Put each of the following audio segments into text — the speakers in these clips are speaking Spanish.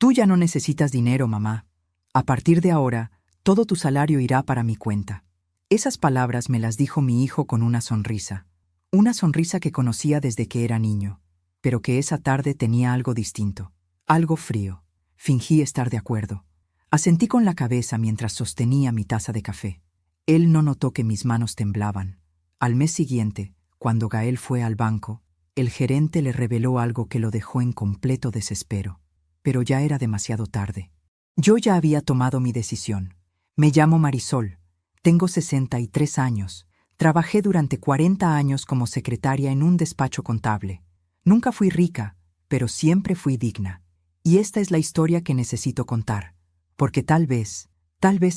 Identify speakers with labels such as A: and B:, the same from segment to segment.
A: Tú ya no necesitas dinero, mamá. A partir de ahora, todo tu salario irá para mi cuenta. Esas palabras me las dijo mi hijo con una sonrisa que conocía desde que era niño, pero que esa tarde tenía algo distinto, algo frío. Fingí estar de acuerdo. Asentí con la cabeza mientras sostenía mi taza de café. Él no notó que mis manos temblaban. Al mes siguiente, cuando Gael fue al banco, el gerente le reveló algo que lo dejó en completo desespero. Pero ya era demasiado tarde. Yo ya había tomado mi decisión. Me llamo Marisol. Tengo 63 años. Trabajé durante 40 años como secretaria en un despacho contable. Nunca fui rica, pero siempre fui digna. Y esta es la historia que necesito contar, porque tal vez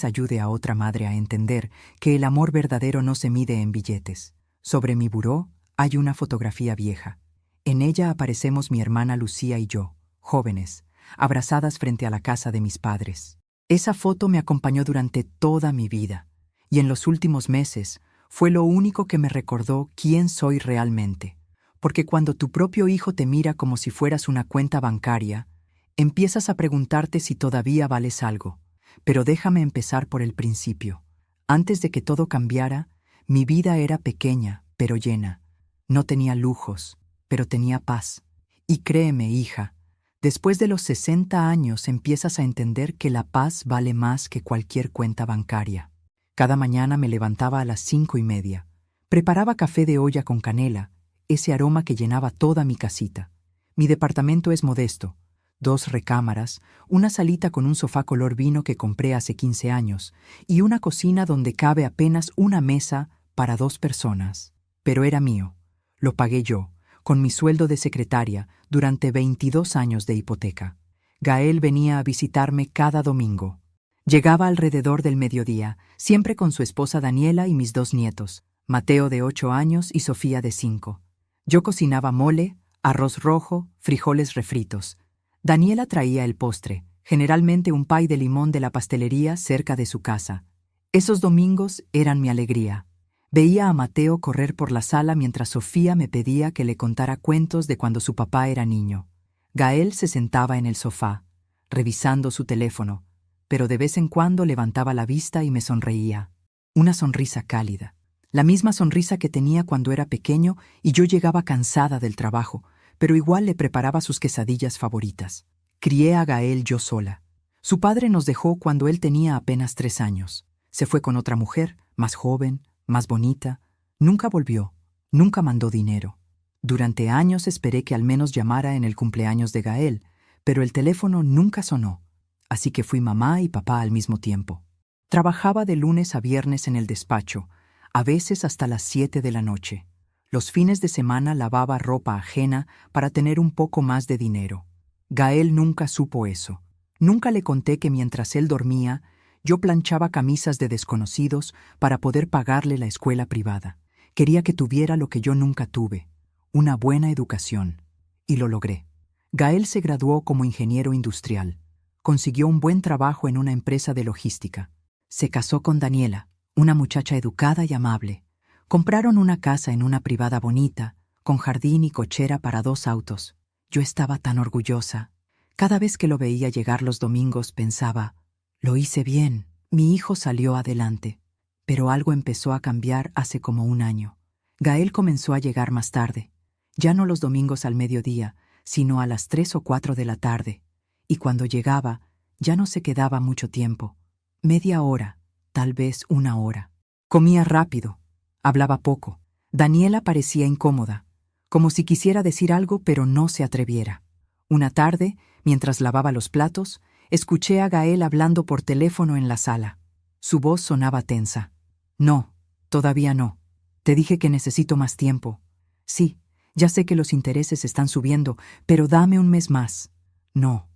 A: ayude a otra madre a entender que el amor verdadero no se mide en billetes. Sobre mi buró hay una fotografía vieja. En ella aparecemos mi hermana Lucía y yo, jóvenes, abrazadas frente a la casa de mis padres. Esa foto me acompañó durante toda mi vida, y en los últimos meses fue lo único que me recordó quién soy realmente. Porque cuando tu propio hijo te mira como si fueras una cuenta bancaria, empiezas a preguntarte si todavía vales algo. Pero déjame empezar por el principio. Antes de que todo cambiara, mi vida era pequeña, pero llena. No tenía lujos, pero tenía paz. Y créeme, hija, después de los 60 años empiezas a entender que la paz vale más que cualquier cuenta bancaria. Cada mañana me levantaba a las 5:30. Preparaba café de olla con canela, ese aroma que llenaba toda mi casita. Mi departamento es modesto. 2 recámaras, una salita con un sofá color vino que compré hace 15 años y una cocina donde cabe apenas una mesa para 2 personas. Pero era mío. Lo pagué yo, con mi sueldo de secretaria, durante 22 años de hipoteca. Gael venía a visitarme cada domingo. Llegaba alrededor del mediodía, siempre con su esposa Daniela y mis 2 nietos, Mateo de 8 años y Sofía de 5. Yo cocinaba mole, arroz rojo, frijoles refritos. Daniela traía el postre, generalmente un pay de limón de la pastelería cerca de su casa. Esos domingos eran mi alegría. Veía a Mateo correr por la sala mientras Sofía me pedía que le contara cuentos de cuando su papá era niño. Gael se sentaba en el sofá, revisando su teléfono, pero de vez en cuando levantaba la vista y me sonreía. Una sonrisa cálida. La misma sonrisa que tenía cuando era pequeño y yo llegaba cansada del trabajo, pero igual le preparaba sus quesadillas favoritas. Crié a Gael yo sola. Su padre nos dejó cuando él tenía apenas 3 años. Se fue con otra mujer, más joven, más bonita. Nunca volvió, nunca mandó dinero. Durante años esperé que al menos llamara en el cumpleaños de Gael, pero el teléfono nunca sonó. Así que fui mamá y papá al mismo tiempo. Trabajaba de lunes a viernes en el despacho, a veces hasta las 7 de la noche. Los fines de semana lavaba ropa ajena para tener un poco más de dinero. Gael nunca supo eso. Nunca le conté que mientras él dormía, yo planchaba camisas de desconocidos para poder pagarle la escuela privada. Quería que tuviera lo que yo nunca tuve, una buena educación. Y lo logré. Gael se graduó como ingeniero industrial. Consiguió un buen trabajo en una empresa de logística. Se casó con Daniela, una muchacha educada y amable. Compraron una casa en una privada bonita, con jardín y cochera para 2 autos. Yo estaba tan orgullosa. Cada vez que lo veía llegar los domingos pensaba, lo hice bien, mi hijo salió adelante. Pero algo empezó a cambiar hace como 1 año. Gael comenzó a llegar más tarde, ya no los domingos al mediodía, sino a las 3 o 4 de la tarde. Y cuando llegaba, ya no se quedaba mucho tiempo. Media hora, tal vez 1 hora. Comía rápido, hablaba poco. Daniela parecía incómoda, como si quisiera decir algo pero no se atreviera. Una tarde, mientras lavaba los platos, escuché a Gael hablando por teléfono en la sala. Su voz sonaba tensa. No, todavía no. Te dije que necesito más tiempo. Sí, ya sé que los intereses están subiendo, pero dame 1 mes más. No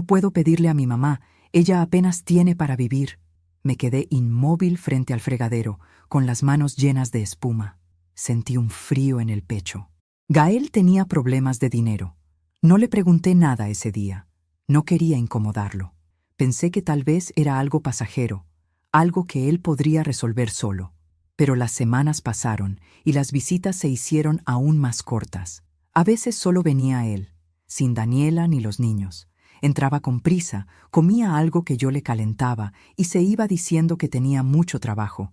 A: puedo pedirle a mi mamá, ella apenas tiene para vivir. Me quedé inmóvil frente al fregadero, con las manos llenas de espuma. Sentí un frío en el pecho. Gael tenía problemas de dinero. No le pregunté nada ese día. No quería incomodarlo. Pensé que tal vez era algo pasajero, algo que él podría resolver solo. Pero las semanas pasaron y las visitas se hicieron aún más cortas. A veces solo venía él, sin Daniela ni los niños. Entraba con prisa, comía algo que yo le calentaba y se iba diciendo que tenía mucho trabajo.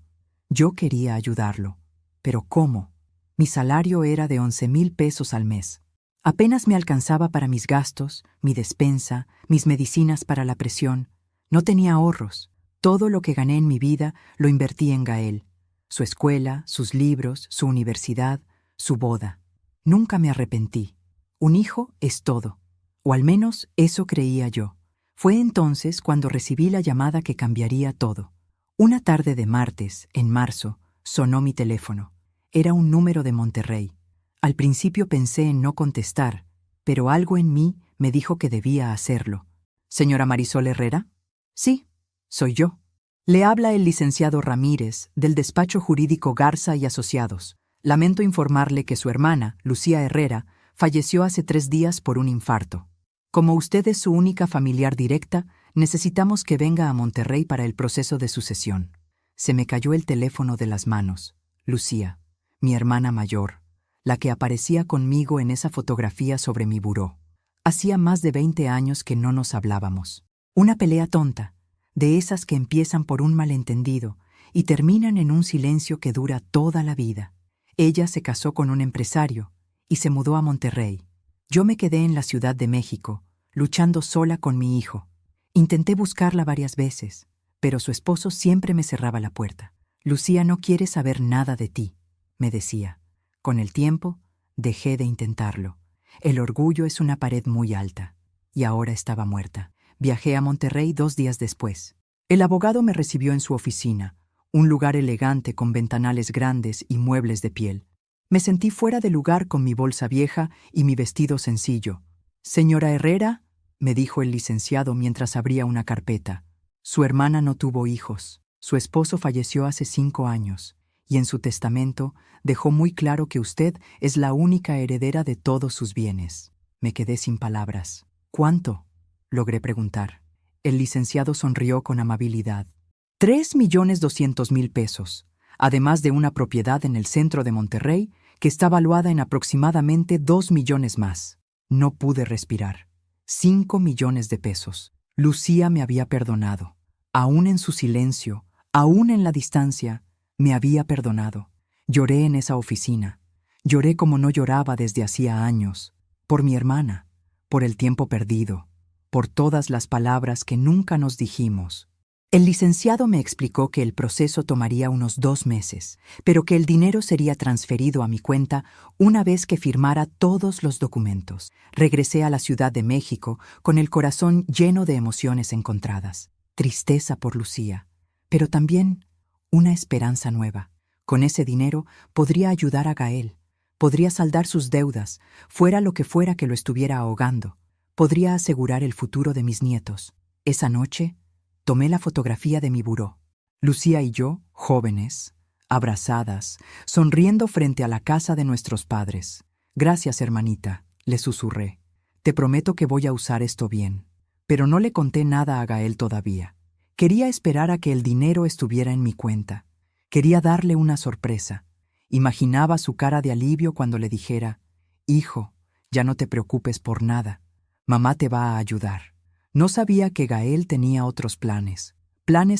A: Yo quería ayudarlo. ¿Pero cómo? Mi salario era de 11,000 pesos al mes. Apenas me alcanzaba para mis gastos, mi despensa, mis medicinas para la presión. No tenía ahorros. Todo lo que gané en mi vida lo invertí en Gael. Su escuela, sus libros, su universidad, su boda. Nunca me arrepentí. Un hijo es todo. O al menos eso creía yo. Fue entonces cuando recibí la llamada que cambiaría todo. Una tarde de martes, en marzo, sonó mi teléfono. Era un número de Monterrey. Al principio pensé en no contestar, pero algo en mí me dijo que debía hacerlo. ¿Señora Marisol Herrera? Sí, soy yo. Le habla el licenciado Ramírez, del despacho jurídico Garza y Asociados. Lamento informarle que su hermana, Lucía Herrera, falleció hace 3 días por un infarto. Como usted es su única familiar directa, necesitamos que venga a Monterrey para el proceso de sucesión. Se me cayó el teléfono de las manos. Lucía, mi hermana mayor, la que aparecía conmigo en esa fotografía sobre mi buró. Hacía más de 20 años que no nos hablábamos. Una pelea tonta, de esas que empiezan por un malentendido y terminan en un silencio que dura toda la vida. Ella se casó con un empresario y se mudó a Monterrey. Yo me quedé en la Ciudad de México, luchando sola con mi hijo. Intenté buscarla varias veces, pero su esposo siempre me cerraba la puerta. Lucía no quiere saber nada de ti, me decía. Con el tiempo, dejé de intentarlo. El orgullo es una pared muy alta. Y ahora estaba muerta. Viajé a Monterrey 2 días después. El abogado me recibió en su oficina, un lugar elegante con ventanales grandes y muebles de piel. Me sentí fuera de lugar con mi bolsa vieja y mi vestido sencillo. «Señora Herrera», me dijo el licenciado mientras abría una carpeta. Su hermana no tuvo hijos. Su esposo falleció hace 5 años, y en su testamento dejó muy claro que usted es la única heredera de todos sus bienes. Me quedé sin palabras. «¿Cuánto?», logré preguntar. El licenciado sonrió con amabilidad. 3,200,000 pesos, además de una propiedad en el centro de Monterrey que está valuada en aproximadamente 2 millones más. No pude respirar. 5 millones de pesos. Lucía me había perdonado. Aún en su silencio, aún en la distancia, me había perdonado. Lloré en esa oficina. Lloré como no lloraba desde hacía años. Por mi hermana, por el tiempo perdido, por todas las palabras que nunca nos dijimos. El licenciado me explicó que el proceso tomaría unos 2 meses, pero que el dinero sería transferido a mi cuenta una vez que firmara todos los documentos. Regresé a la Ciudad de México con el corazón lleno de emociones encontradas. Tristeza por Lucía, pero también una esperanza nueva. Con ese dinero podría ayudar a Gael, podría saldar sus deudas, fuera lo que fuera que lo estuviera ahogando. Podría asegurar el futuro de mis nietos. Esa noche, tomé la fotografía de mi buró. Lucía y yo, jóvenes, abrazadas, sonriendo frente a la casa de nuestros padres. «Gracias, hermanita», le susurré. «Te prometo que voy a usar esto bien». Pero no le conté nada a Gael todavía. Quería esperar a que el dinero estuviera en mi cuenta. Quería darle una sorpresa. Imaginaba su cara de alivio cuando le dijera: «Hijo, ya no te preocupes por nada. Mamá te va a ayudar». No sabía que Gael tenía otros planes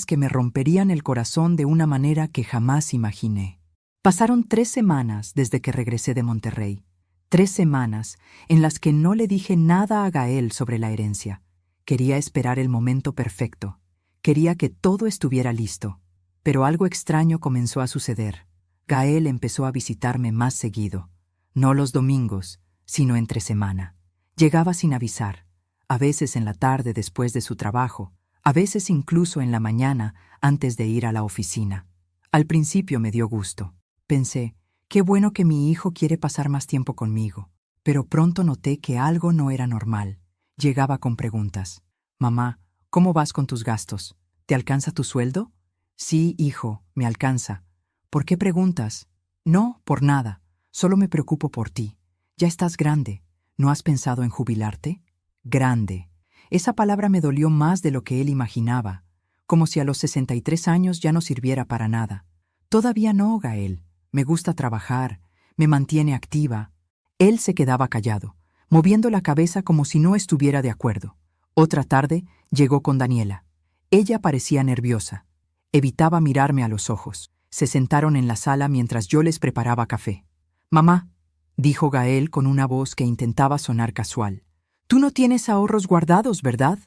A: que me romperían el corazón de una manera que jamás imaginé. Pasaron 3 semanas desde que regresé de Monterrey. 3 semanas en las que no le dije nada a Gael sobre la herencia. Quería esperar el momento perfecto. Quería que todo estuviera listo. Pero algo extraño comenzó a suceder. Gael empezó a visitarme más seguido. No los domingos, sino entre semana. Llegaba sin avisar. A veces en la tarde después de su trabajo, a veces incluso en la mañana antes de ir a la oficina. Al principio me dio gusto. Pensé, qué bueno que mi hijo quiere pasar más tiempo conmigo. Pero pronto noté que algo no era normal. Llegaba con preguntas. «Mamá, ¿cómo vas con tus gastos? ¿Te alcanza tu sueldo?» «Sí, hijo, me alcanza». «¿Por qué preguntas?» «No, por nada. Solo me preocupo por ti. Ya estás grande. ¿No has pensado en jubilarte?» Grande. Esa palabra me dolió más de lo que él imaginaba, como si a los 63 años ya no sirviera para nada. Todavía no, Gael. Me gusta trabajar, me mantiene activa. Él se quedaba callado, moviendo la cabeza como si no estuviera de acuerdo. Otra tarde llegó con Daniela. Ella parecía nerviosa. Evitaba mirarme a los ojos. Se sentaron en la sala mientras yo les preparaba café. «Mamá», dijo Gael con una voz que intentaba sonar casual, «tú no tienes ahorros guardados, ¿verdad?»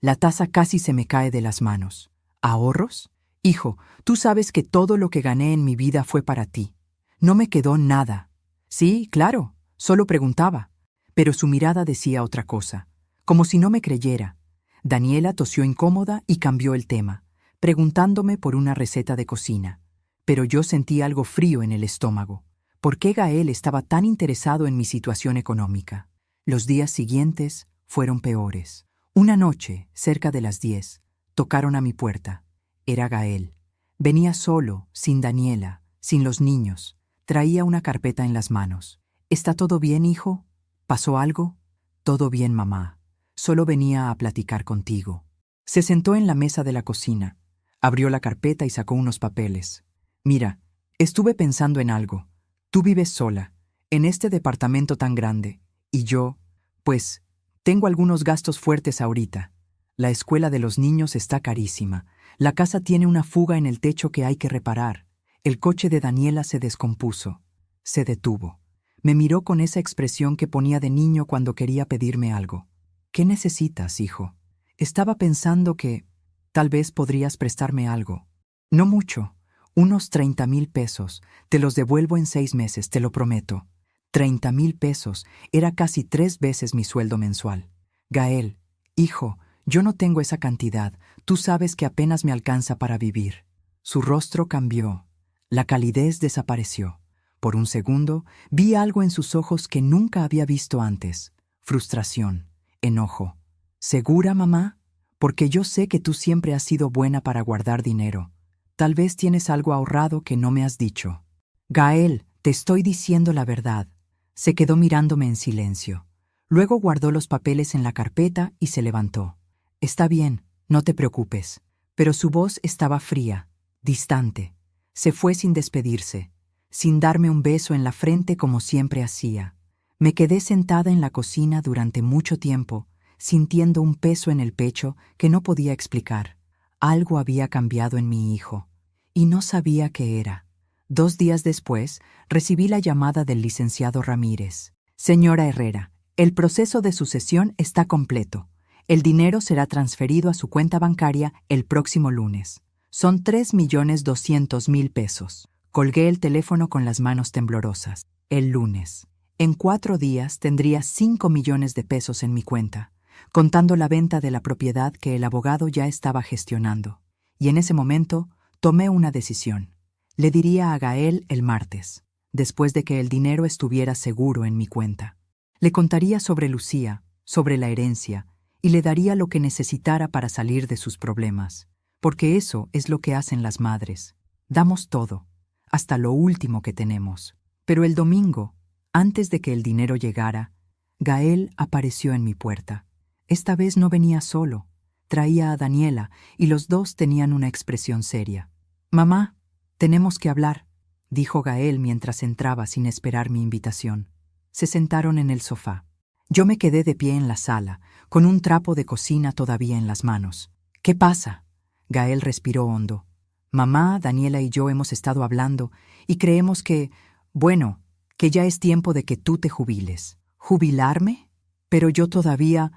A: La taza casi se me cae de las manos. ¿Ahorros? Hijo, tú sabes que todo lo que gané en mi vida fue para ti. No me quedó nada. Sí, claro, solo preguntaba. Pero su mirada decía otra cosa, como si no me creyera. Daniela tosió incómoda y cambió el tema, preguntándome por una receta de cocina. Pero yo sentí algo frío en el estómago. ¿Por qué Gael estaba tan interesado en mi situación económica? Los días siguientes fueron peores. Una noche, cerca de las 10, tocaron a mi puerta. Era Gael. Venía solo, sin Daniela, sin los niños. Traía una carpeta en las manos. «¿Está todo bien, hijo? ¿Pasó algo?» «Todo bien, mamá. Solo venía a platicar contigo». Se sentó en la mesa de la cocina. Abrió la carpeta y sacó unos papeles. «Mira, estuve pensando en algo. Tú vives sola, en este departamento tan grande, y yo, pues, tengo algunos gastos fuertes ahorita. La escuela de los niños está carísima. La casa tiene una fuga en el techo que hay que reparar. El coche de Daniela se descompuso». Se detuvo. Me miró con esa expresión que ponía de niño cuando quería pedirme algo. «¿Qué necesitas, hijo?» Estaba pensando que tal vez podrías prestarme algo. No mucho, unos 30,000 pesos. Te los devuelvo en 6 meses, te lo prometo. 30,000 pesos era casi 3 veces mi sueldo mensual. «Gael, hijo, yo no tengo esa cantidad. Tú sabes que apenas me alcanza para vivir». Su rostro cambió. La calidez desapareció. Por un segundo, vi algo en sus ojos que nunca había visto antes. Frustración, enojo. «¿Segura, mamá? Porque yo sé que tú siempre has sido buena para guardar dinero. Tal vez tienes algo ahorrado que no me has dicho». «Gael, te estoy diciendo la verdad». Se quedó mirándome en silencio. Luego guardó los papeles en la carpeta y se levantó. «Está bien, no te preocupes». Pero su voz estaba fría, distante. Se fue sin despedirse, sin darme un beso en la frente como siempre hacía. Me quedé sentada en la cocina durante mucho tiempo, sintiendo un peso en el pecho que no podía explicar. Algo había cambiado en mi hijo, y no sabía qué era. 2 días después, recibí la llamada del licenciado Ramírez. «Señora Herrera, el proceso de sucesión está completo. El dinero será transferido a su cuenta bancaria el próximo lunes. Son 3,200,000 pesos». Colgué el teléfono con las manos temblorosas. El lunes. En 4 días tendría 5 millones de pesos en mi cuenta, contando la venta de la propiedad que el abogado ya estaba gestionando. Y en ese momento tomé una decisión. Le diría a Gael el martes, después de que el dinero estuviera seguro en mi cuenta. Le contaría sobre Lucía, sobre la herencia, y le daría lo que necesitara para salir de sus problemas, porque eso es lo que hacen las madres. Damos todo, hasta lo último que tenemos. Pero el domingo, antes de que el dinero llegara, Gael apareció en mi puerta. Esta vez no venía solo. Traía a Daniela y los dos tenían una expresión seria. «Mamá, tenemos que hablar», dijo Gael mientras entraba sin esperar mi invitación. Se sentaron en el sofá. Yo me quedé de pie en la sala, con un trapo de cocina todavía en las manos. «¿Qué pasa?» Gael respiró hondo. «Mamá, Daniela y yo hemos estado hablando y creemos que, bueno, que ya es tiempo de que tú te jubiles». «¿Jubilarme? Pero yo todavía...»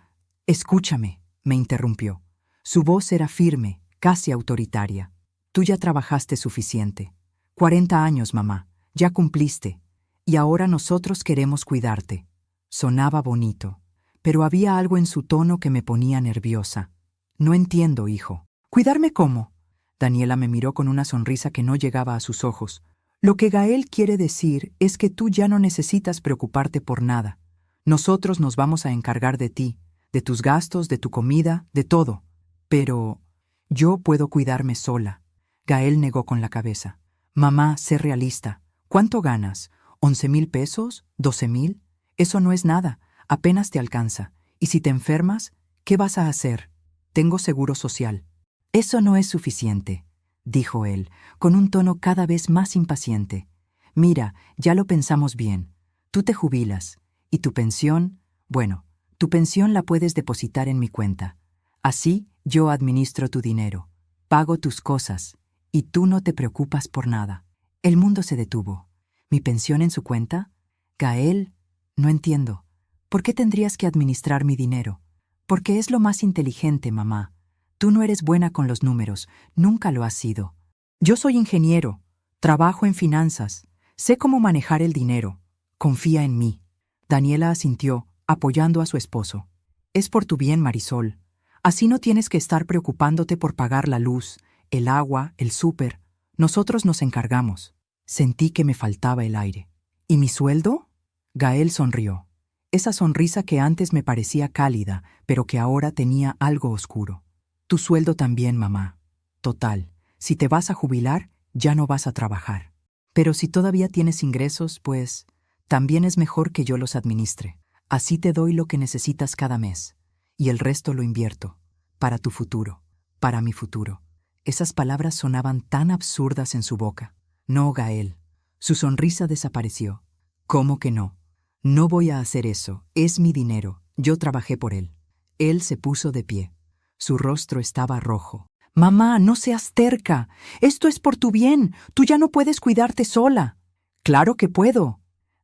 A: «Escúchame», me interrumpió. Su voz era firme, casi autoritaria. «Tú ya trabajaste suficiente. 40 años, mamá. Ya cumpliste. Y ahora nosotros queremos cuidarte». Sonaba bonito, pero había algo en su tono que me ponía nerviosa. «No entiendo, hijo». «¿Cuidarme cómo?» Daniela me miró con una sonrisa que no llegaba a sus ojos. «Lo que Gael quiere decir es que tú ya no necesitas preocuparte por nada. Nosotros nos vamos a encargar de ti, de tus gastos, de tu comida, de todo. Pero yo puedo cuidarme sola». Gael negó con la cabeza. «Mamá, sé realista. ¿Cuánto ganas? ¿11,000 pesos? ¿12,000? Eso no es nada, apenas te alcanza. Y si te enfermas, ¿qué vas a hacer? Tengo seguro social». «Eso no es suficiente», dijo él, con un tono cada vez más impaciente. «Mira, ya lo pensamos bien. Tú te jubilas. Y tu pensión, bueno, Tu pensión la puedes depositar en mi cuenta. Así yo administro tu dinero, pago tus cosas, y tú no te preocupas por nada. El mundo se detuvo. ¿Mi pensión en su cuenta? Gael, no entiendo. ¿Por qué tendrías que administrar mi dinero? Porque es lo más inteligente, mamá. Tú no eres buena con los números, nunca lo has sido. Yo soy ingeniero, trabajo en finanzas, sé cómo manejar el dinero. Confía en mí. Daniela asintió, apoyando a su esposo. Es por tu bien, Marisol. Así no tienes que estar preocupándote por pagar la luz, el agua, el súper. Nosotros nos encargamos. Sentí que me faltaba el aire. ¿Y mi sueldo? Gael sonrió. Esa sonrisa que antes me parecía cálida, pero que ahora tenía algo oscuro. Tu sueldo también, mamá. Total, si te vas a jubilar, ya no vas a trabajar. Pero si todavía tienes ingresos, pues, también es mejor que yo los administre. Así te doy lo que necesitas cada mes, y el resto lo invierto, para tu futuro, para mi futuro. Esas palabras sonaban tan absurdas en su boca. No, Gael. Su sonrisa desapareció. ¿Cómo que no? No voy a hacer eso. Es mi dinero. Yo trabajé por él. Él se puso de pie. Su rostro estaba rojo. Mamá, no seas terca. Esto es por tu bien. Tú ya no puedes cuidarte sola. Claro que puedo.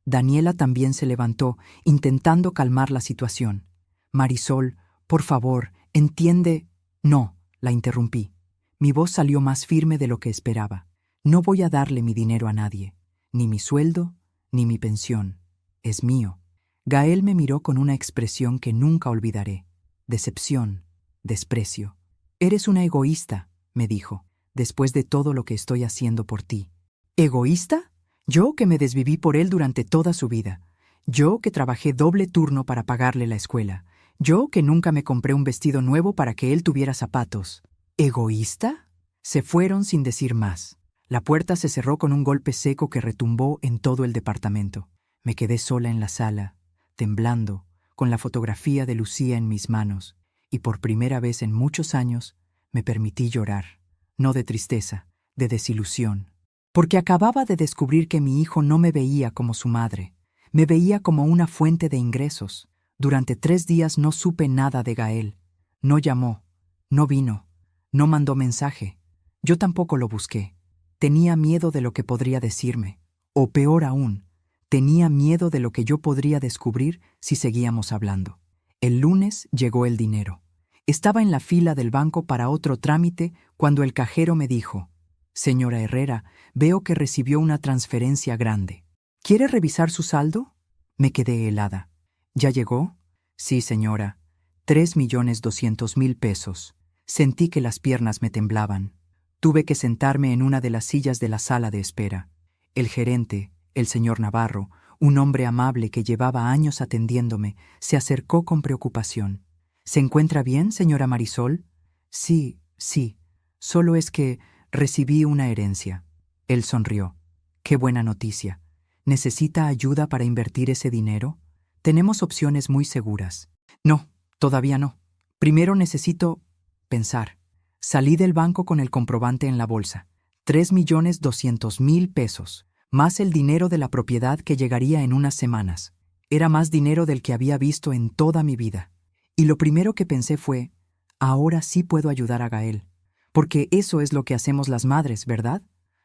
A: Daniela también se levantó, intentando calmar la situación. Marisol, por favor, entiende. No, la interrumpí. Mi voz salió más firme de lo que esperaba. No voy a darle mi dinero a nadie, ni mi sueldo, ni mi pensión. Es mío. Gael me miró con una expresión que nunca olvidaré. Decepción, desprecio. Eres una egoísta, me dijo, después de todo lo que estoy haciendo por ti. ¿Egoísta? Yo que me desviví por él durante toda su vida. Yo que trabajé doble turno para pagarle la escuela. Yo que nunca me compré un vestido nuevo para que él tuviera zapatos. ¿Egoísta? Se fueron sin decir más. La puerta se cerró con un golpe seco que retumbó en todo el departamento. Me quedé sola en la sala, temblando, con la fotografía de Lucía en mis manos, y por primera vez en muchos años me permití llorar, no de tristeza, de desilusión, porque acababa de descubrir que mi hijo no me veía como su madre, me veía como una fuente de ingresos. Durante 3 días no supe nada de Gael. No llamó, no vino, no mandó mensaje. Yo tampoco lo busqué. Tenía miedo de lo que podría decirme, o peor aún, tenía miedo de lo que yo podría descubrir si seguíamos hablando. El lunes llegó el dinero. Estaba en la fila del banco para otro trámite cuando el cajero me dijo: «Señora Herrera, veo que recibió una transferencia grande. ¿Quiere revisar su saldo?» Me quedé helada. ¿Ya llegó? Sí, señora. 3.200.000 pesos. Sentí que las piernas me temblaban. Tuve que sentarme en una de las sillas de la sala de espera. El gerente, el señor Navarro, un hombre amable que llevaba años atendiéndome, se acercó con preocupación. ¿Se encuentra bien, señora Marisol? Sí, sí. Solo es que recibí una herencia. Él sonrió. Qué buena noticia. ¿Necesita ayuda para invertir ese dinero? Tenemos opciones muy seguras. No, todavía no. Primero necesito pensar. Salí del banco con el comprobante en la bolsa. 3.200.000 pesos, más el dinero de la propiedad que llegaría en unas semanas. Era más dinero del que había visto en toda mi vida. Y lo primero que pensé fue, ahora sí puedo ayudar a Gael. Porque eso es lo que hacemos las madres, ¿verdad?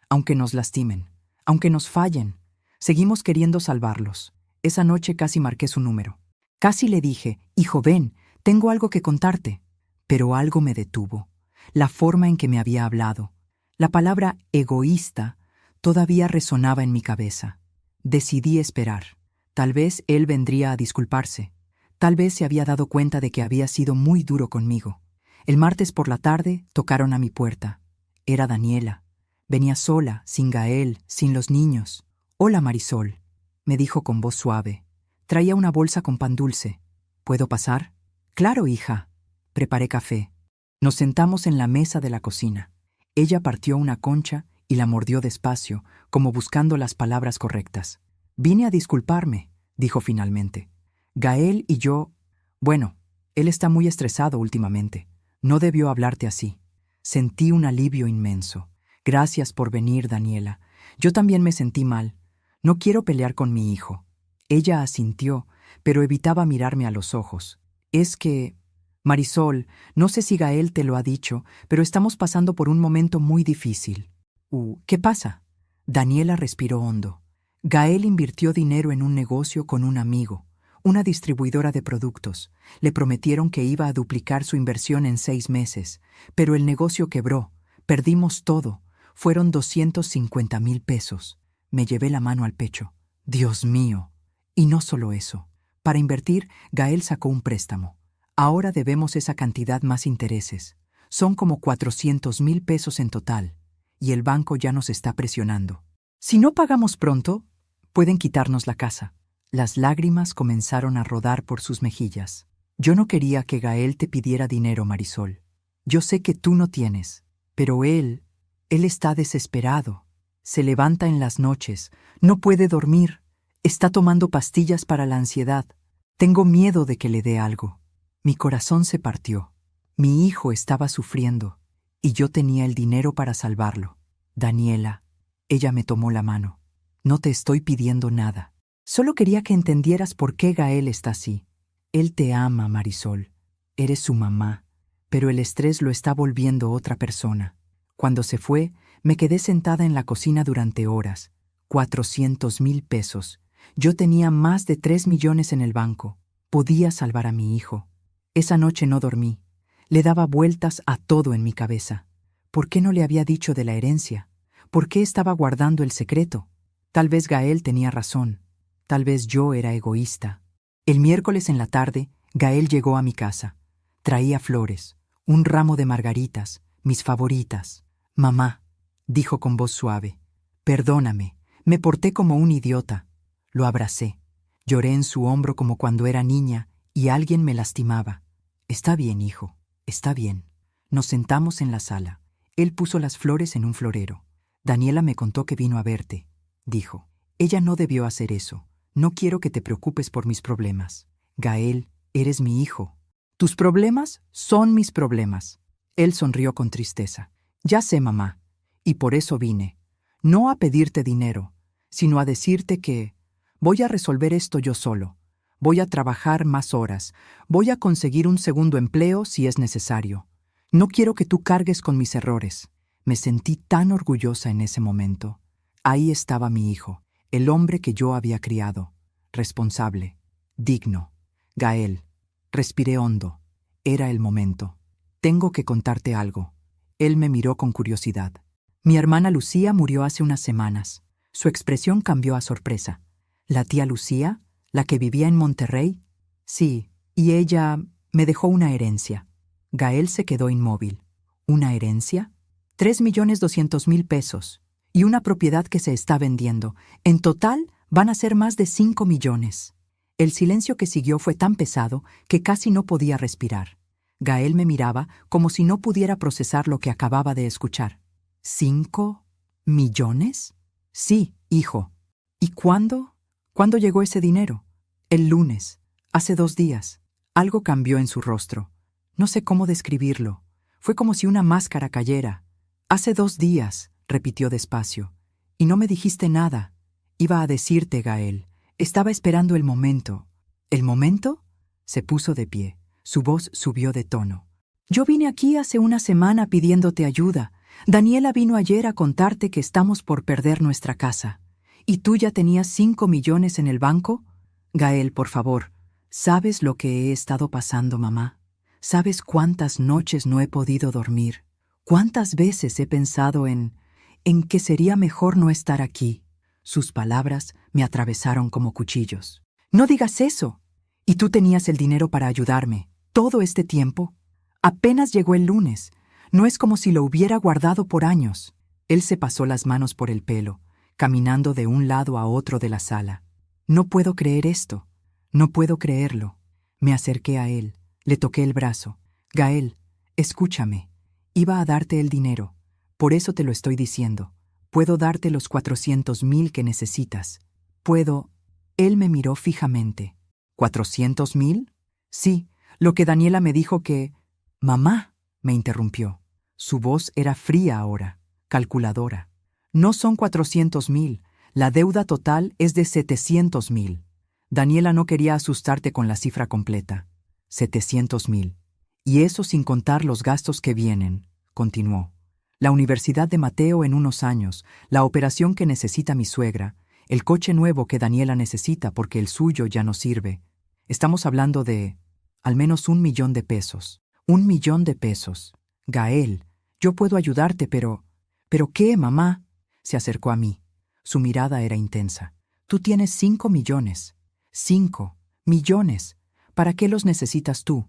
A: Aunque nos lastimen, aunque nos fallen, seguimos queriendo salvarlos. Esa noche casi marqué su número. Casi le dije, hijo, ven, tengo algo que contarte. Pero algo me detuvo. La forma en que me había hablado. La palabra egoísta todavía resonaba en mi cabeza. Decidí esperar. Tal vez él vendría a disculparse. Tal vez se había dado cuenta de que había sido muy duro conmigo. El martes por la tarde tocaron a mi puerta. Era Daniela. Venía sola, sin Gael, sin los niños. «Hola, Marisol», me dijo con voz suave. Traía una bolsa con pan dulce. «¿Puedo pasar?» «Claro, hija». Preparé café. Nos sentamos en la mesa de la cocina. Ella partió una concha y la mordió despacio, como buscando las palabras correctas. «Vine a disculparme», dijo finalmente. «Gael y yo... Bueno, él está muy estresado últimamente. No debió hablarte así». Sentí un alivio inmenso. «Gracias por venir, Daniela. Yo también me sentí mal. No quiero pelear con mi hijo». Ella asintió, pero evitaba mirarme a los ojos. Es que... Marisol, no sé si Gael te lo ha dicho, pero estamos pasando por un momento muy difícil. ¿Qué pasa? Daniela respiró hondo. Gael invirtió dinero en un negocio con un amigo, una distribuidora de productos. Le prometieron que iba a duplicar su inversión en 6 meses, pero el negocio quebró. Perdimos todo. Fueron 250,000 pesos. Me llevé la mano al pecho. Dios mío. Y no solo eso. Para invertir, Gael sacó un préstamo. Ahora debemos esa cantidad más intereses. Son como 400,000 pesos en total. Y el banco ya nos está presionando. Si no pagamos pronto, pueden quitarnos la casa. Las lágrimas comenzaron a rodar por sus mejillas. Yo no quería que Gael te pidiera dinero, Marisol. Yo sé que tú no tienes, pero él está desesperado. Se levanta en las noches, no puede dormir, está tomando pastillas para la ansiedad. Tengo miedo de que le dé algo. Mi corazón se partió. Mi hijo estaba sufriendo, y yo tenía el dinero para salvarlo. Daniela, ella me tomó la mano. No te estoy pidiendo nada. Solo quería que entendieras por qué Gael está así. Él te ama, Marisol. Eres su mamá, pero el estrés lo está volviendo otra persona. Cuando se fue, me quedé sentada en la cocina durante horas. 400,000 pesos. Yo tenía más de 3 millones en el banco. Podía salvar a mi hijo. Esa noche no dormí. Le daba vueltas a todo en mi cabeza. ¿Por qué no le había dicho de la herencia? ¿Por qué estaba guardando el secreto? Tal vez Gael tenía razón. Tal vez yo era egoísta. El miércoles en la tarde, Gael llegó a mi casa. Traía flores, un ramo de margaritas, mis favoritas. Mamá, dijo con voz suave, perdóname, me porté como un idiota. Lo abracé. Lloré en su hombro como cuando era niña y alguien me lastimaba. Está bien, hijo, está bien. Nos sentamos en la sala. Él puso las flores en un florero. Daniela me contó que vino a verte, dijo. Ella no debió hacer eso. No quiero que te preocupes por mis problemas. Gael, eres mi hijo. Tus problemas son mis problemas. Él sonrió con tristeza. Ya sé, mamá, y por eso vine. No a pedirte dinero, sino a decirte que voy a resolver esto yo solo. Voy a trabajar más horas. Voy a conseguir un segundo empleo si es necesario. No quiero que tú cargues con mis errores. Me sentí tan orgullosa en ese momento. Ahí estaba mi hijo, el hombre que yo había criado, responsable, digno. Gael, respiré hondo. Era el momento. Tengo que contarte algo. Él me miró con curiosidad. Mi hermana Lucía murió hace unas semanas. Su expresión cambió a sorpresa. ¿La tía Lucía? ¿La que vivía en Monterrey? Sí, y ella me dejó una herencia. Gael se quedó inmóvil. ¿Una herencia? 3,200,000 pesos. Y una propiedad que se está vendiendo. En total van a ser más de 5 millones. El silencio que siguió fue tan pesado que casi no podía respirar. Gael me miraba como si no pudiera procesar lo que acababa de escuchar. ¿5 millones? Sí, hijo. ¿Y cuándo? ¿Cuándo llegó ese dinero? El lunes, hace 2 días. Algo cambió en su rostro. No sé cómo describirlo. Fue como si una máscara cayera. Hace 2 días, repitió despacio. Y no me dijiste nada. Iba a decirte, Gael. Estaba esperando el momento. ¿El momento? Se puso de pie. Su voz subió de tono. Yo vine aquí hace una semana pidiéndote ayuda. Daniela vino ayer a contarte que estamos por perder nuestra casa. ¿Y tú ya tenías 5 millones en el banco? Gael, por favor, ¿sabes lo que he estado pasando, mamá? ¿Sabes cuántas noches no he podido dormir? ¿Cuántas veces he pensado en que sería mejor no estar aquí? Sus palabras me atravesaron como cuchillos. No digas eso. Y tú tenías el dinero para ayudarme. ¿Todo este tiempo? Apenas llegó el lunes. No es como si lo hubiera guardado por años. Él se pasó las manos por el pelo, caminando de un lado a otro de la sala. No puedo creer esto. No puedo creerlo. Me acerqué a él. Le toqué el brazo. Gael, escúchame. Iba a darte el dinero. Por eso te lo estoy diciendo. Puedo darte los 400,000 que necesitas. Puedo... Él me miró fijamente. ¿400,000? Sí, lo que Daniela me dijo que... Mamá, me interrumpió. Su voz era fría ahora, calculadora. No son 400,000. La deuda total es de 700,000. Daniela no quería asustarte con la cifra completa. 700,000. Y eso sin contar los gastos que vienen, continuó. La universidad de Mateo en unos años, la operación que necesita mi suegra, el coche nuevo que Daniela necesita porque el suyo ya no sirve. Estamos hablando de al menos 1,000,000 de pesos. 1,000,000 de pesos. Gael, yo puedo ayudarte, pero... ¿Pero qué, mamá? Se acercó a mí. Su mirada era intensa. Tú tienes 5 millones. 5 millones. ¿Para qué los necesitas tú?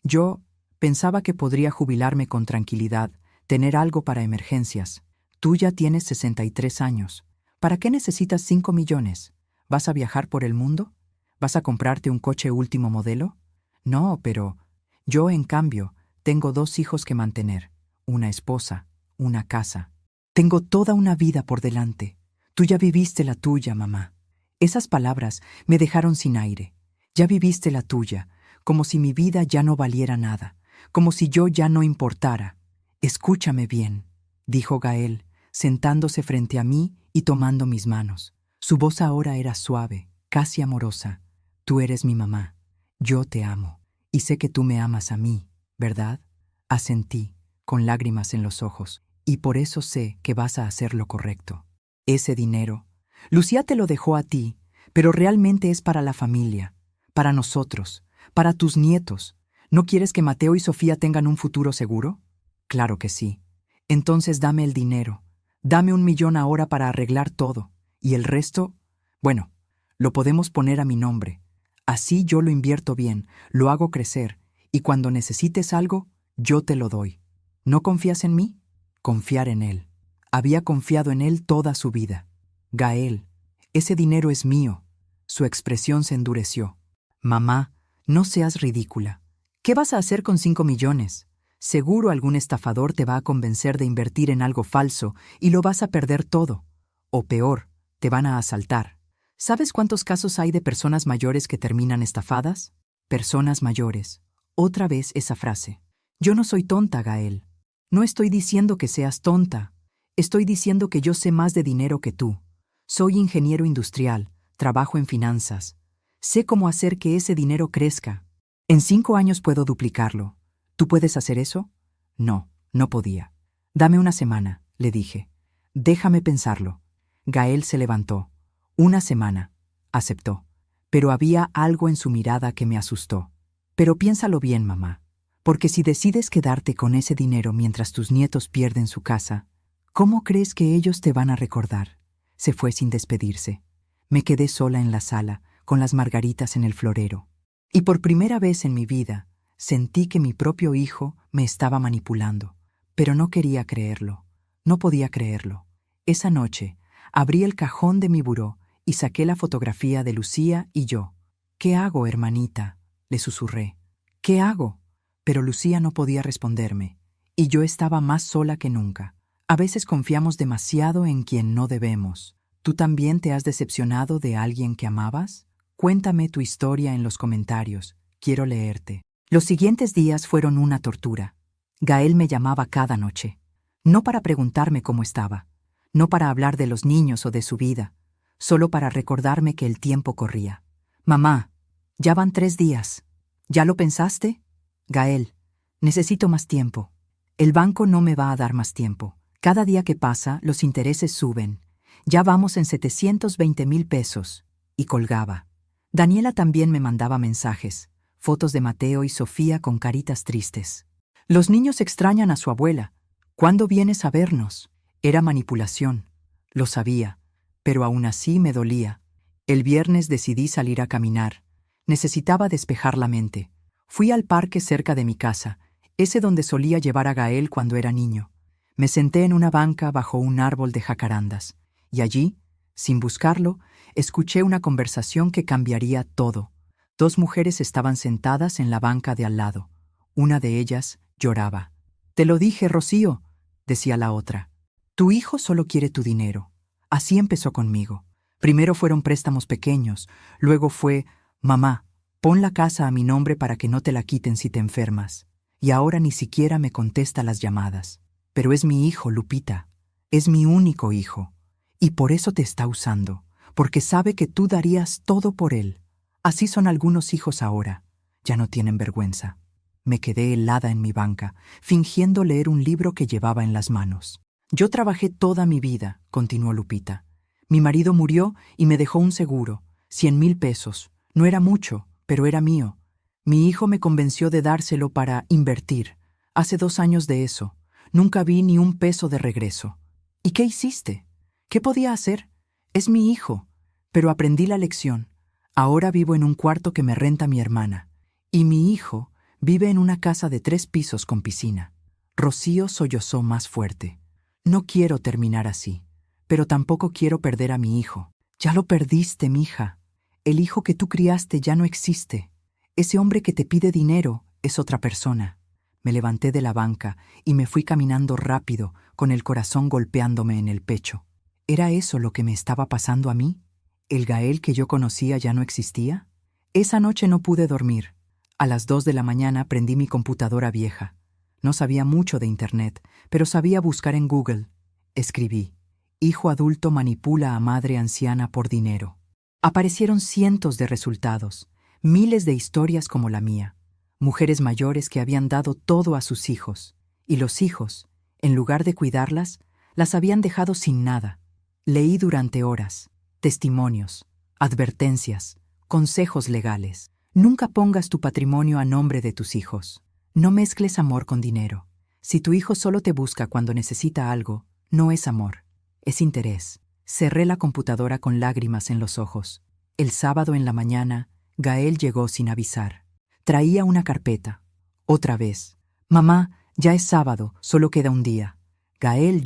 A: Yo pensaba que podría jubilarme con tranquilidad, tener algo para emergencias. Tú ya tienes 63 años. ¿Para qué necesitas 5 millones? ¿Vas a viajar por el mundo? ¿Vas a comprarte un coche último modelo? No, pero yo, en cambio, tengo 2 hijos que mantener, una esposa, una casa. Tengo toda una vida por delante. Tú ya viviste la tuya, mamá. Esas palabras me dejaron sin aire. Ya viviste la tuya, como si mi vida ya no valiera nada, como si yo ya no importara. Escúchame bien, dijo Gael, sentándose frente a mí y tomando mis manos. Su voz ahora era suave, casi amorosa. Tú eres mi mamá. Yo te amo. Y sé que tú me amas a mí, ¿verdad? Asentí, con lágrimas en los ojos, y por eso sé que vas a hacer lo correcto. Ese dinero, Lucía te lo dejó a ti, pero realmente es para la familia, para nosotros, para tus nietos. ¿No quieres que Mateo y Sofía tengan un futuro seguro? Claro que sí. Entonces dame el dinero. Dame 1,000,000 ahora para arreglar todo. Y el resto, bueno, lo podemos poner a mi nombre. Así yo lo invierto bien, lo hago crecer, y cuando necesites algo, yo te lo doy. ¿No confías en mí? Confiar en él. Había confiado en él toda su vida. Gael, ese dinero es mío. Su expresión se endureció. Mamá, no seas ridícula. ¿Qué vas a hacer con 5 millones? Seguro algún estafador te va a convencer de invertir en algo falso y lo vas a perder todo. O peor, te van a asaltar. ¿Sabes cuántos casos hay de personas mayores que terminan estafadas? Personas mayores. Otra vez esa frase. Yo no soy tonta, Gael. No estoy diciendo que seas tonta. Estoy diciendo que yo sé más de dinero que tú. Soy ingeniero industrial, trabajo en finanzas. Sé cómo hacer que ese dinero crezca. En 5 años puedo duplicarlo. ¿Tú puedes hacer eso? No, no podía. Dame una semana, le dije. Déjame pensarlo. Gael se levantó. Una semana, aceptó. Pero había algo en su mirada que me asustó. Pero piénsalo bien, mamá. Porque si decides quedarte con ese dinero mientras tus nietos pierden su casa, ¿cómo crees que ellos te van a recordar? Se fue sin despedirse. Me quedé sola en la sala, con las margaritas en el florero. Y por primera vez en mi vida, sentí que mi propio hijo me estaba manipulando. Pero no quería creerlo. No podía creerlo. Esa noche, abrí el cajón de mi buró y saqué la fotografía de Lucía y yo. ¿Qué hago, hermanita?, le susurré. ¿Qué hago? Pero Lucía no podía responderme, y yo estaba más sola que nunca. A veces confiamos demasiado en quien no debemos. ¿Tú también te has decepcionado de alguien que amabas? Cuéntame tu historia en los comentarios. Quiero leerte. Los siguientes días fueron una tortura. Gael me llamaba cada noche. No para preguntarme cómo estaba, no para hablar de los niños o de su vida, solo para recordarme que el tiempo corría. Mamá, ya van 3 días. ¿Ya lo pensaste? Gael, necesito más tiempo. El banco no me va a dar más tiempo. Cada día que pasa, los intereses suben. Ya vamos en 720,000 pesos. Y colgaba. Daniela también me mandaba mensajes, fotos de Mateo y Sofía con caritas tristes. Los niños extrañan a su abuela. ¿Cuándo vienes a vernos? Era manipulación. Lo sabía, pero aún así me dolía. El viernes decidí salir a caminar. Necesitaba despejar la mente. Fui al parque cerca de mi casa, ese donde solía llevar a Gael cuando era niño. Me senté en una banca bajo un árbol de jacarandas, y allí, sin buscarlo, escuché una conversación que cambiaría todo. 2 mujeres estaban sentadas en la banca de al lado. Una de ellas lloraba. «Te lo dije, Rocío», decía la otra. «Tu hijo solo quiere tu dinero». Así empezó conmigo. Primero fueron préstamos pequeños, luego fue, «Mamá, pon la casa a mi nombre para que no te la quiten si te enfermas». Y ahora ni siquiera me contesta las llamadas. Pero es mi hijo, Lupita. Es mi único hijo. Y por eso te está usando, porque sabe que tú darías todo por él. Así son algunos hijos ahora. Ya no tienen vergüenza. Me quedé helada en mi banca, fingiendo leer un libro que llevaba en las manos. Yo trabajé toda mi vida, continuó Lupita. Mi marido murió y me dejó un seguro, 100,000 pesos. No era mucho, pero era mío. Mi hijo me convenció de dárselo para invertir. Hace 2 años de eso. Nunca vi ni un peso de regreso. ¿Y qué hiciste? ¿Qué podía hacer? Es mi hijo. Pero aprendí la lección. Ahora vivo en un cuarto que me renta mi hermana. Y mi hijo vive en una casa de 3 pisos con piscina. Rocío sollozó más fuerte. No quiero terminar así, pero tampoco quiero perder a mi hijo. Ya lo perdiste, mija. El hijo que tú criaste ya no existe. Ese hombre que te pide dinero es otra persona. Me levanté de la banca y me fui caminando rápido, con el corazón golpeándome en el pecho. ¿Era eso lo que me estaba pasando a mí? ¿El Gael que yo conocía ya no existía? Esa noche no pude dormir. A las 2 de la mañana prendí mi computadora vieja. No sabía mucho de Internet, pero sabía buscar en Google. Escribí: hijo adulto manipula a madre anciana por dinero. Aparecieron cientos de resultados, miles de historias como la mía. Mujeres mayores que habían dado todo a sus hijos, y los hijos, en lugar de cuidarlas, las habían dejado sin nada. Leí durante horas, testimonios, advertencias, consejos legales. Nunca pongas tu patrimonio a nombre de tus hijos. No mezcles amor con dinero. Si tu hijo solo te busca cuando necesita algo, no es amor, es interés. Cerré la computadora con lágrimas en los ojos. El sábado en la mañana, Gael llegó sin avisar. Traía una carpeta. Otra vez. Mamá, ya es sábado, solo queda un día. Gael,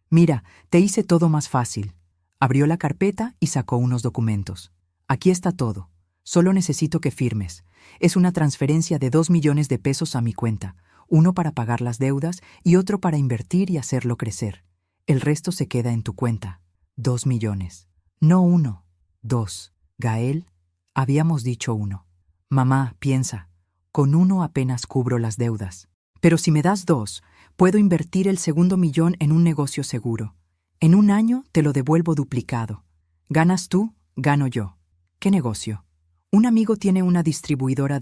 A: mira, te hice todo más fácil. Abrió la carpeta y sacó unos documentos. Aquí está todo. Solo necesito que firmes. Es una transferencia de 2 millones de pesos a mi cuenta, uno para pagar las deudas y otro para invertir y hacerlo crecer. El resto se queda en tu cuenta. 2 millones. No 1, 2. Gael, habíamos dicho 1. Mamá, piensa, con 1 apenas cubro las deudas. Pero si me das 2, puedo invertir el segundo millón en un negocio seguro. En 1 año te lo devuelvo duplicado. Ganas tú, gano yo. ¿Qué negocio? ¿Un amigo tiene una distribuidora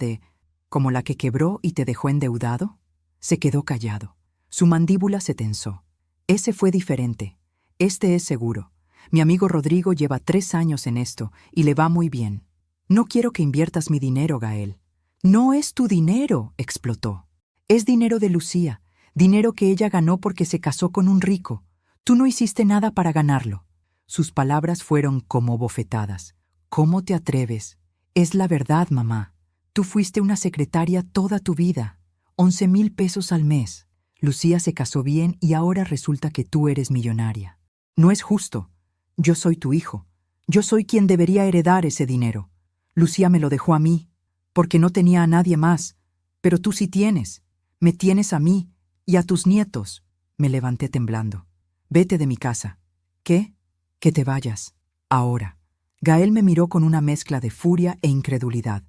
A: como la que quebró y te dejó endeudado? Se quedó callado. Su mandíbula se tensó. Ese fue diferente. Este es seguro. Mi amigo Rodrigo lleva 3 años en esto y le va muy bien. No quiero que inviertas mi dinero, Gael. No es tu dinero, explotó. Es dinero de Lucía, dinero que ella ganó porque se casó con un rico. Tú no hiciste nada para ganarlo. Sus palabras fueron como bofetadas. ¿Cómo te atreves? Es la verdad, mamá. Tú fuiste una secretaria toda tu vida. 11,000 pesos al mes. Lucía se casó bien y ahora resulta que tú eres millonaria. No es justo. Yo soy tu hijo. Yo soy quien debería heredar ese dinero. Lucía me lo dejó a mí, porque no tenía a nadie más. Pero tú sí tienes. Me tienes a mí y a tus nietos. Me levanté temblando. Vete de mi casa. ¿Qué? Que te vayas. Ahora. Gael me miró con una mezcla de furia e incredulidad.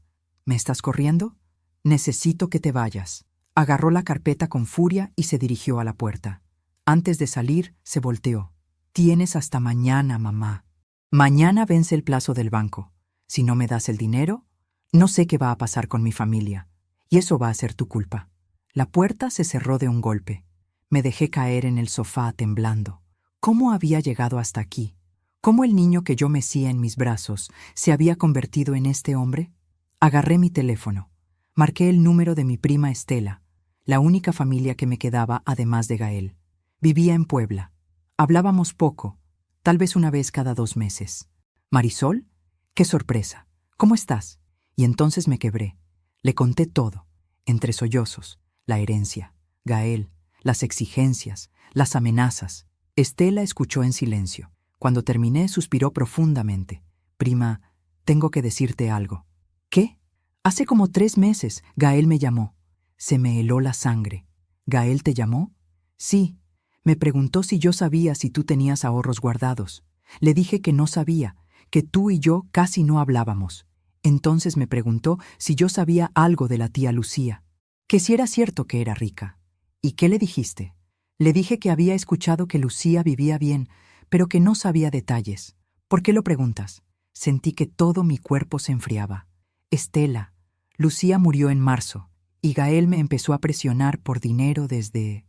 A: ¿Me estás corriendo? Necesito que te vayas. Agarró la carpeta con furia y se dirigió a la puerta. Antes de salir, se volteó. Tienes hasta mañana, mamá. Mañana vence el plazo del banco. Si no me das el dinero, no sé qué va a pasar con mi familia. Y eso va a ser tu culpa. La puerta se cerró de un golpe. Me dejé caer en el sofá temblando. ¿Cómo había llegado hasta aquí? ¿Cómo el niño que yo mecía en mis brazos se había convertido en este hombre? Agarré mi teléfono. Marqué el número de mi prima Estela, la única familia que me quedaba además de Gael. Vivía en Puebla. Hablábamos poco, tal vez una vez cada 2 meses. «¿Marisol? ¡Qué sorpresa! ¿Cómo estás?» Y entonces me quebré. Le conté todo, entre sollozos, la herencia, Gael, las exigencias, las amenazas. Estela escuchó en silencio. Cuando terminé, suspiró profundamente. «Prima, tengo que decirte algo». «¿Qué?» «Hace como 3 meses, Gael me llamó. Se me heló la sangre». «¿Gael te llamó?» «Sí. Me preguntó si yo sabía si tú tenías ahorros guardados. Le dije que no sabía, que tú y yo casi no hablábamos. Entonces me preguntó si yo sabía algo de la tía Lucía, que si era cierto que era rica». «¿Y qué le dijiste?» «Le dije que había escuchado que Lucía vivía bien, pero que no sabía detalles». «¿Por qué lo preguntas?» Sentí que todo mi cuerpo se enfriaba. «Estela, Lucía murió en marzo, y Gael me empezó a presionar por dinero desde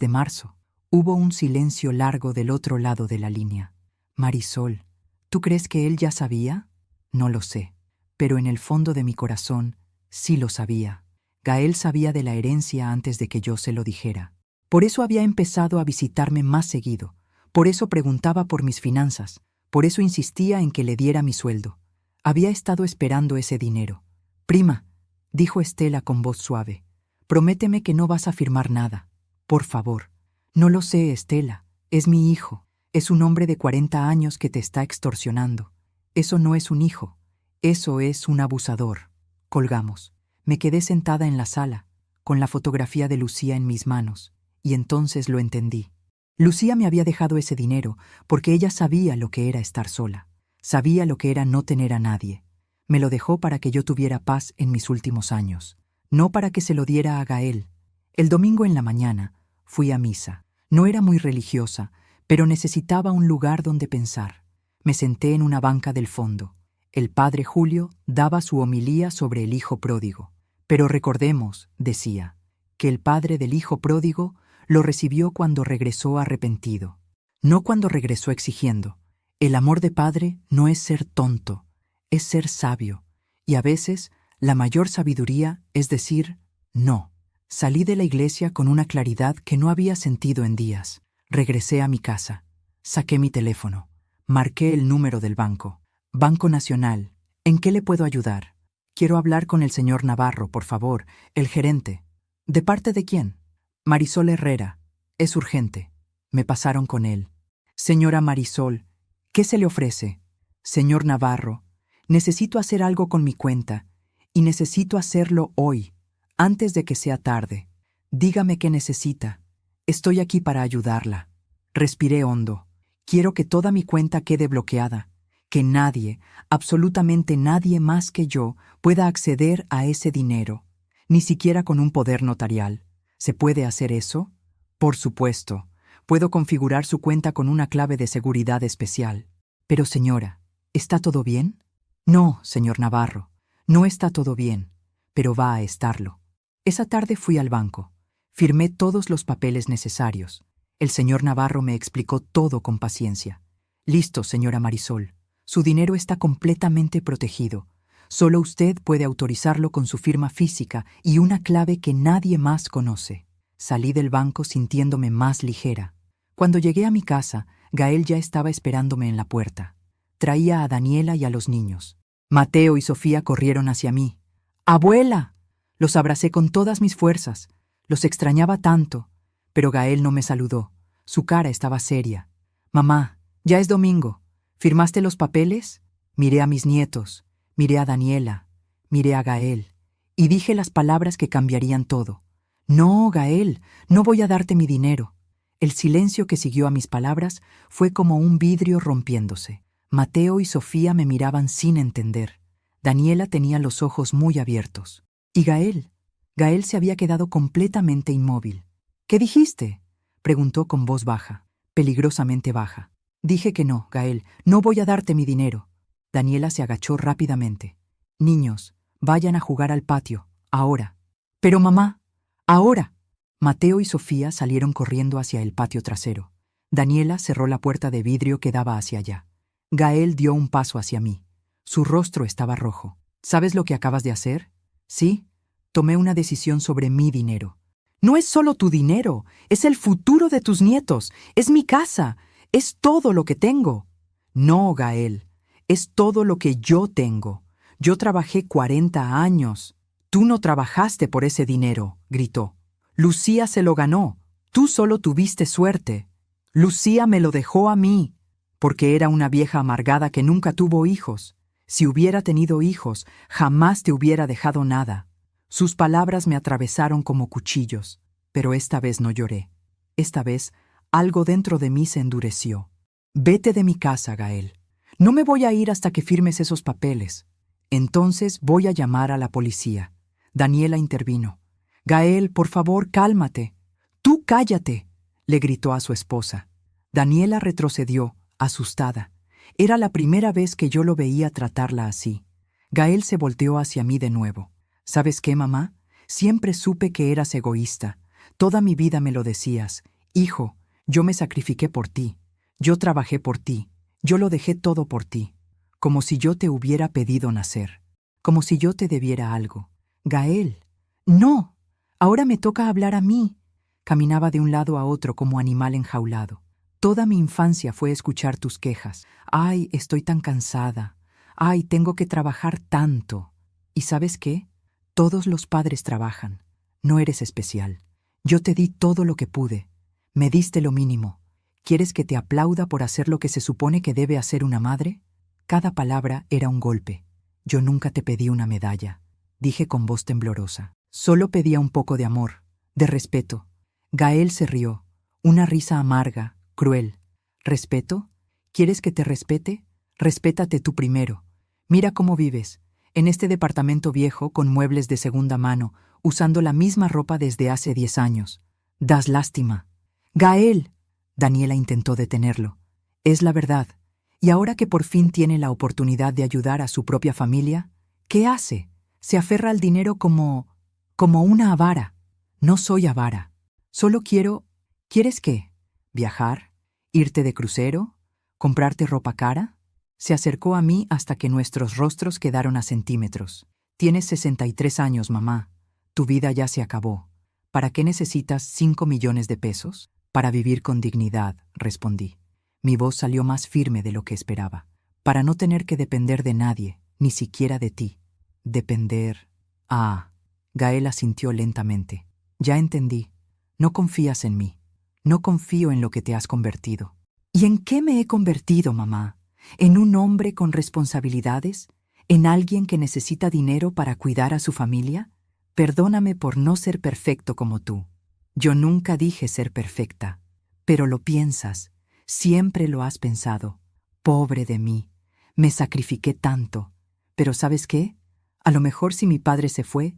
A: marzo. Hubo un silencio largo del otro lado de la línea. Marisol, ¿tú crees que él ya sabía? No lo sé, pero en el fondo de mi corazón sí lo sabía. Gael sabía de la herencia antes de que yo se lo dijera. Por eso había empezado a visitarme más seguido. Por eso preguntaba por mis finanzas. Por eso insistía en que le diera mi sueldo. Había estado esperando ese dinero. Prima, dijo Estela con voz suave, prométeme que no vas a firmar nada. Por favor. No lo sé, Estela. Es mi hijo. Es un hombre de 40 años que te está extorsionando. Eso no es un hijo. Eso es un abusador. Colgamos. Me quedé sentada en la sala, con la fotografía de Lucía en mis manos, y entonces lo entendí. Lucía me había dejado ese dinero porque ella sabía lo que era estar sola. Sabía lo que era no tener a nadie. Me lo dejó para que yo tuviera paz en mis últimos años, no para que se lo diera a Gael. El domingo en la mañana fui a misa. No era muy religiosa, pero necesitaba un lugar donde pensar. Me senté en una banca del fondo. El padre Julio daba su homilía sobre el hijo pródigo. Pero recordemos, decía, que el padre del hijo pródigo lo recibió cuando regresó arrepentido, no cuando regresó exigiendo. El amor de padre no es ser tonto, es ser sabio, y a veces la mayor sabiduría es decir no. Salí de la iglesia con una claridad que no había sentido en días. Regresé a mi casa. Saqué mi teléfono. Marqué el número del banco. Banco Nacional. ¿En qué le puedo ayudar? Quiero hablar con el señor Navarro, por favor, el gerente. ¿De parte de quién? Marisol Herrera. Es urgente. Me pasaron con él. Señora Marisol, ¿qué se le ofrece? Señor Navarro, necesito hacer algo con mi cuenta, y necesito hacerlo hoy, antes de que sea tarde. Dígame qué necesita. Estoy aquí para ayudarla. Respiré hondo. Quiero que toda mi cuenta quede bloqueada, que nadie, absolutamente nadie más que yo, pueda acceder a ese dinero, ni siquiera con un poder notarial. ¿Se puede hacer eso? Por supuesto. Puedo configurar su cuenta con una clave de seguridad especial. Pero señora, ¿está todo bien? No, señor Navarro, no está todo bien, pero va a estarlo. Esa tarde fui al banco. Firmé todos los papeles necesarios. El señor Navarro me explicó todo con paciencia. Listo, señora Marisol. Su dinero está completamente protegido. Solo usted puede autorizarlo con su firma física y una clave que nadie más conoce. Salí del banco sintiéndome más ligera. Cuando llegué a mi casa, Gael ya estaba esperándome en la puerta. Traía a Daniela y a los niños. Mateo y Sofía corrieron hacia mí. ¡Abuela! Los abracé con todas mis fuerzas. Los extrañaba tanto. Pero Gael no me saludó. Su cara estaba seria. Mamá, ya es domingo. ¿Firmaste los papeles? Miré a mis nietos. Miré a Daniela. Miré a Gael. Y dije las palabras que cambiarían todo. No, Gael, no voy a darte mi dinero. El silencio que siguió a mis palabras fue como un vidrio rompiéndose. Mateo y Sofía me miraban sin entender. Daniela tenía los ojos muy abiertos. ¿Y Gael? Gael se había quedado completamente inmóvil. ¿Qué dijiste?, preguntó con voz baja, peligrosamente baja. Dije que no, Gael, no voy a darte mi dinero. Daniela se agachó rápidamente. Niños, vayan a jugar al patio, ahora. Pero mamá, ahora. Mateo y Sofía salieron corriendo hacia el patio trasero. Daniela cerró la puerta de vidrio que daba hacia allá. Gael dio un paso hacia mí. Su rostro estaba rojo. ¿Sabes lo que acabas de hacer? Sí, tomé una decisión sobre mi dinero. No es solo tu dinero, es el futuro de tus nietos, es mi casa, es todo lo que tengo. No, Gael, es todo lo que yo tengo. Yo trabajé 40 años. Tú no trabajaste por ese dinero, gritó. Lucía se lo ganó. Tú solo tuviste suerte. Lucía me lo dejó a mí, porque era una vieja amargada que nunca tuvo hijos. Si hubiera tenido hijos, jamás te hubiera dejado nada. Sus palabras me atravesaron como cuchillos, pero esta vez no lloré. Esta vez, algo dentro de mí se endureció. Vete de mi casa, Gael. No me voy a ir hasta que firmes esos papeles. Entonces voy a llamar a la policía. Daniela intervino. Gael, por favor, cálmate. Tú cállate, le gritó a su esposa. Daniela retrocedió, asustada. Era la primera vez que yo lo veía tratarla así. Gael se volteó hacia mí de nuevo. ¿Sabes qué, mamá? Siempre supe que eras egoísta. Toda mi vida me lo decías. Hijo, yo me sacrifiqué por ti. Yo trabajé por ti. Yo lo dejé todo por ti. Como si yo te hubiera pedido nacer. Como si yo te debiera algo. Gael. No. Ahora me toca hablar a mí. Caminaba de un lado a otro como animal enjaulado. Toda mi infancia fue escuchar tus quejas. Ay, estoy tan cansada. Ay, tengo que trabajar tanto. ¿Y sabes qué? Todos los padres trabajan. No eres especial. Yo te di todo lo que pude. Me diste lo mínimo. ¿Quieres que te aplauda por hacer lo que se supone que debe hacer una madre? Cada palabra era un golpe. Yo nunca te pedí una medalla, dije con voz temblorosa. Solo pedía un poco de amor, de respeto. Gael se rió, una risa amarga, cruel. ¿Respeto? ¿Quieres que te respete? Respétate tú primero. Mira cómo vives, en este departamento viejo con muebles de segunda mano, usando la misma ropa desde hace 10 años. Das lástima. Gael. Daniela intentó detenerlo. Es la verdad. Y ahora que por fin tiene la oportunidad de ayudar a su propia familia, ¿qué hace? Se aferra al dinero como una avara. No soy avara. Solo quiero... ¿Quieres qué? ¿Viajar? ¿Irte de crucero? ¿Comprarte ropa cara? Se acercó a mí hasta que nuestros rostros quedaron a centímetros. Tienes 63 años, mamá. Tu vida ya se acabó. ¿Para qué necesitas 5 millones de pesos? Para vivir con dignidad, respondí. Mi voz salió más firme de lo que esperaba. Para no tener que depender de nadie, ni siquiera de ti. Depender... Ah, Gael asintió lentamente. Ya entendí. No confías en mí. No confío en lo que te has convertido. ¿Y en qué me he convertido, mamá? ¿En un hombre con responsabilidades? ¿En alguien que necesita dinero para cuidar a su familia? Perdóname por no ser perfecto como tú. Yo nunca dije ser perfecta. Pero lo piensas. Siempre lo has pensado. Pobre de mí. Me sacrifiqué tanto. Pero ¿sabes qué? A lo mejor si mi padre se fue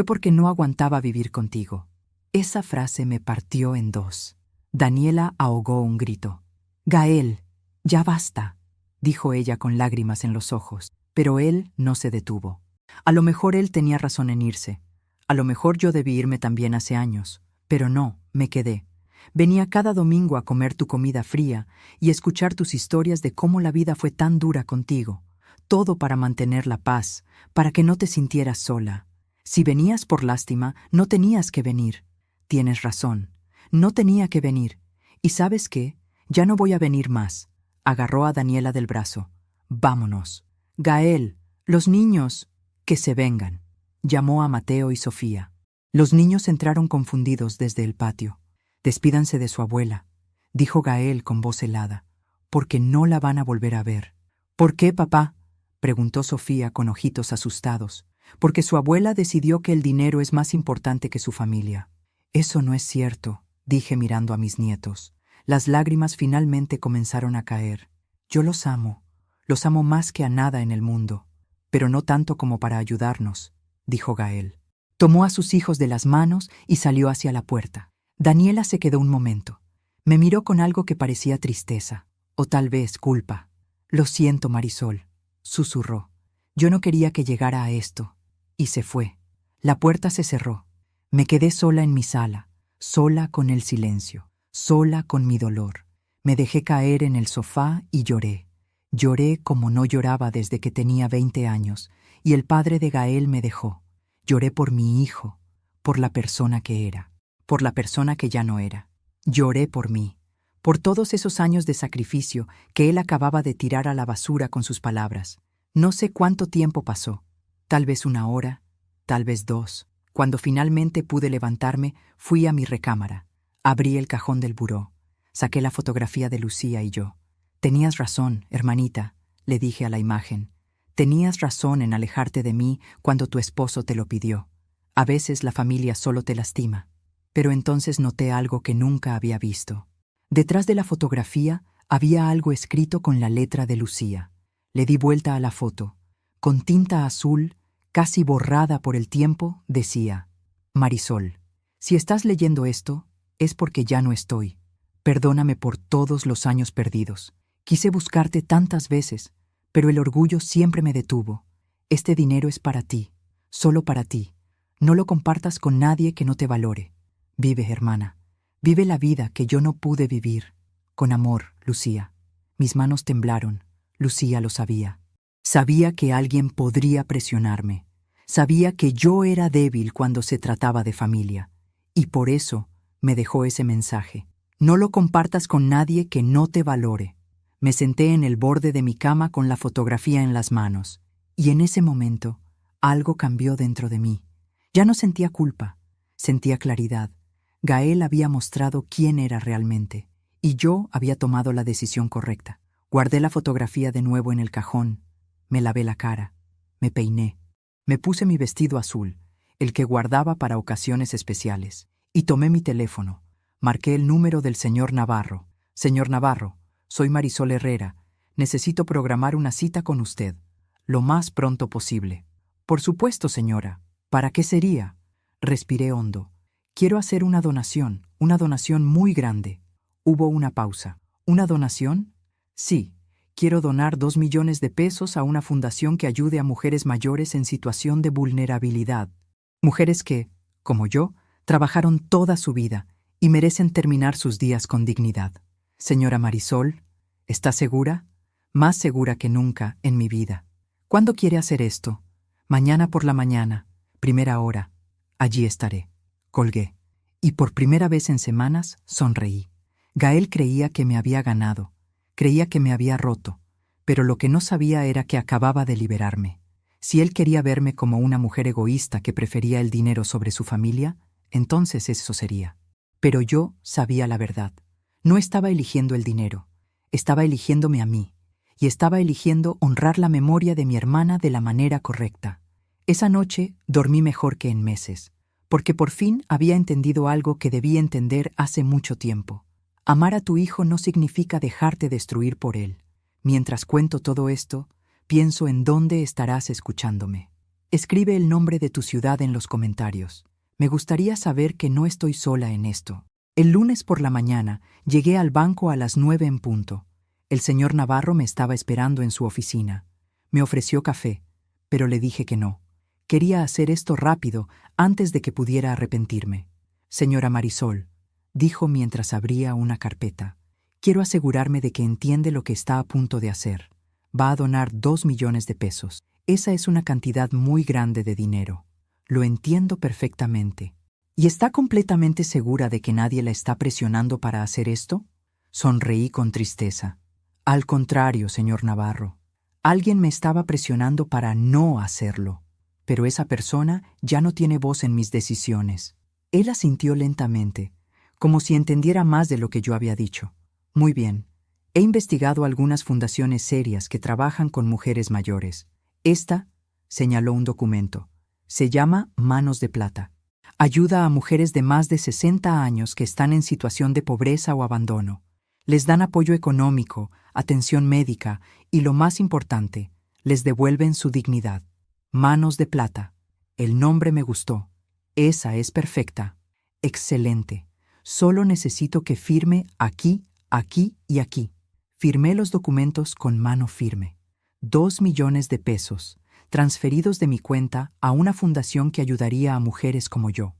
A: porque no aguantaba vivir contigo. Esa frase me partió en dos. Daniela ahogó un grito. Gael, ya basta, dijo ella con lágrimas en los ojos, pero él no se detuvo. A lo mejor él tenía razón en irse. A lo mejor yo debí irme también hace años, pero no, me quedé. Venía cada domingo a comer tu comida fría y escuchar tus historias de cómo la vida fue tan dura contigo. Todo para mantener la paz, para que no te sintieras sola. Si venías por lástima, no tenías que venir. Tienes razón, no tenía que venir. ¿Y sabes qué? Ya no voy a venir más. Agarró a Daniela del brazo. Vámonos. Gael, los niños, que se vengan. Llamó a Mateo y Sofía. Los niños entraron confundidos desde el patio. Despídanse de su abuela, dijo Gael con voz helada, porque no la van a volver a ver. ¿Por qué, papá? Preguntó Sofía con ojitos asustados. Porque su abuela decidió que el dinero es más importante que su familia. Eso no es cierto, dije mirando a mis nietos. Las lágrimas finalmente comenzaron a caer. Yo los amo más que a nada en el mundo, pero no tanto como para ayudarnos, dijo Gael. Tomó a sus hijos de las manos y salió hacia la puerta. Daniela se quedó un momento. Me miró con algo que parecía tristeza, o tal vez culpa. Lo siento, Marisol, susurró. Yo no quería que llegara a esto. Y se fue. La puerta se cerró. Me quedé sola en mi sala, sola con el silencio, sola con mi dolor. Me dejé caer en el sofá y lloré. Lloré como no lloraba desde que tenía 20 años, y el padre de Gael me dejó. Lloré por mi hijo, por la persona que era, por la persona que ya no era. Lloré por mí, por todos esos años de sacrificio que él acababa de tirar a la basura con sus palabras. No sé cuánto tiempo pasó, tal vez 1 hora, tal vez 2. Cuando finalmente pude levantarme, fui a mi recámara. Abrí el cajón del buró. Saqué la fotografía de Lucía y yo. Tenías razón, hermanita, le dije a la imagen. Tenías razón en alejarte de mí cuando tu esposo te lo pidió. A veces la familia solo te lastima. Pero entonces noté algo que nunca había visto. Detrás de la fotografía había algo escrito con la letra de Lucía. Le di vuelta a la foto. Con tinta azul, casi borrada por el tiempo, decía: Marisol, si estás leyendo esto, es porque ya no estoy. Perdóname por todos los años perdidos. Quise buscarte tantas veces, pero el orgullo siempre me detuvo. Este dinero es para ti. Solo para ti. No lo compartas con nadie que no te valore. Vive, hermana. Vive la vida que yo no pude vivir. Con amor, Lucía. Mis manos temblaron. Lucía lo sabía. Sabía que alguien podría presionarme. Sabía que yo era débil cuando se trataba de familia. Y por eso me dejó ese mensaje. No lo compartas con nadie que no te valore. Me senté en el borde de mi cama con la fotografía en las manos. Y en ese momento, algo cambió dentro de mí. Ya no sentía culpa, sentía claridad. Gael había mostrado quién era realmente, y yo había tomado la decisión correcta. Guardé la fotografía de nuevo en el cajón, me lavé la cara, me peiné, me puse mi vestido azul, el que guardaba para ocasiones especiales, y tomé mi teléfono. Marqué el número del señor Navarro. Señor Navarro, soy Marisol Herrera. Necesito programar una cita con usted, lo más pronto posible. Por supuesto, señora. ¿Para qué sería? Respiré hondo. Quiero hacer una donación muy grande. Hubo una pausa. ¿Una donación? Sí, quiero donar 2 millones de pesos a una fundación que ayude a mujeres mayores en situación de vulnerabilidad. Mujeres que, como yo, trabajaron toda su vida y merecen terminar sus días con dignidad. Señora Marisol, ¿está segura? Más segura que nunca en mi vida. ¿Cuándo quiere hacer esto? Mañana por la mañana, primera hora. Allí estaré. Colgué. Y por primera vez en semanas sonreí. Gael creía que me había ganado. Creía que me había roto. Pero lo que no sabía era que acababa de liberarme. Si él quería verme como una mujer egoísta que prefería el dinero sobre su familia, entonces eso sería. Pero yo sabía la verdad. No estaba eligiendo el dinero. Estaba eligiéndome a mí. Y estaba eligiendo honrar la memoria de mi hermana de la manera correcta. Esa noche dormí mejor que en meses, porque por fin había entendido algo que debí entender hace mucho tiempo. Amar a tu hijo no significa dejarte destruir por él. Mientras cuento todo esto, pienso en dónde estarás escuchándome. Escribe el nombre de tu ciudad en los comentarios. Me gustaría saber que no estoy sola en esto. El lunes por la mañana llegué al banco a las 9 en punto. El señor Navarro me estaba esperando en su oficina. Me ofreció café, pero le dije que no. Quería hacer esto rápido antes de que pudiera arrepentirme. Señora Marisol, dijo mientras abría una carpeta, quiero asegurarme de que entiende lo que está a punto de hacer. Va a donar 2 millones de pesos. Esa es una cantidad muy grande de dinero. Lo entiendo perfectamente. ¿Y está completamente segura de que nadie la está presionando para hacer esto? Sonreí con tristeza. Al contrario, señor Navarro. Alguien me estaba presionando para no hacerlo. Pero esa persona ya no tiene voz en mis decisiones. Él asintió lentamente, como si entendiera más de lo que yo había dicho. Muy bien. He investigado algunas fundaciones serias que trabajan con mujeres mayores. Esta, señaló un documento, se llama Manos de Plata. Ayuda a mujeres de más de 60 años que están en situación de pobreza o abandono. Les dan apoyo económico, atención médica y, lo más importante, les devuelven su dignidad. Manos de Plata. El nombre me gustó. Esa es perfecta. Excelente. Solo necesito que firme aquí, aquí y aquí. Firmé los documentos con mano firme. 2 millones de pesos, transferidos de mi cuenta a una fundación que ayudaría a mujeres como yo.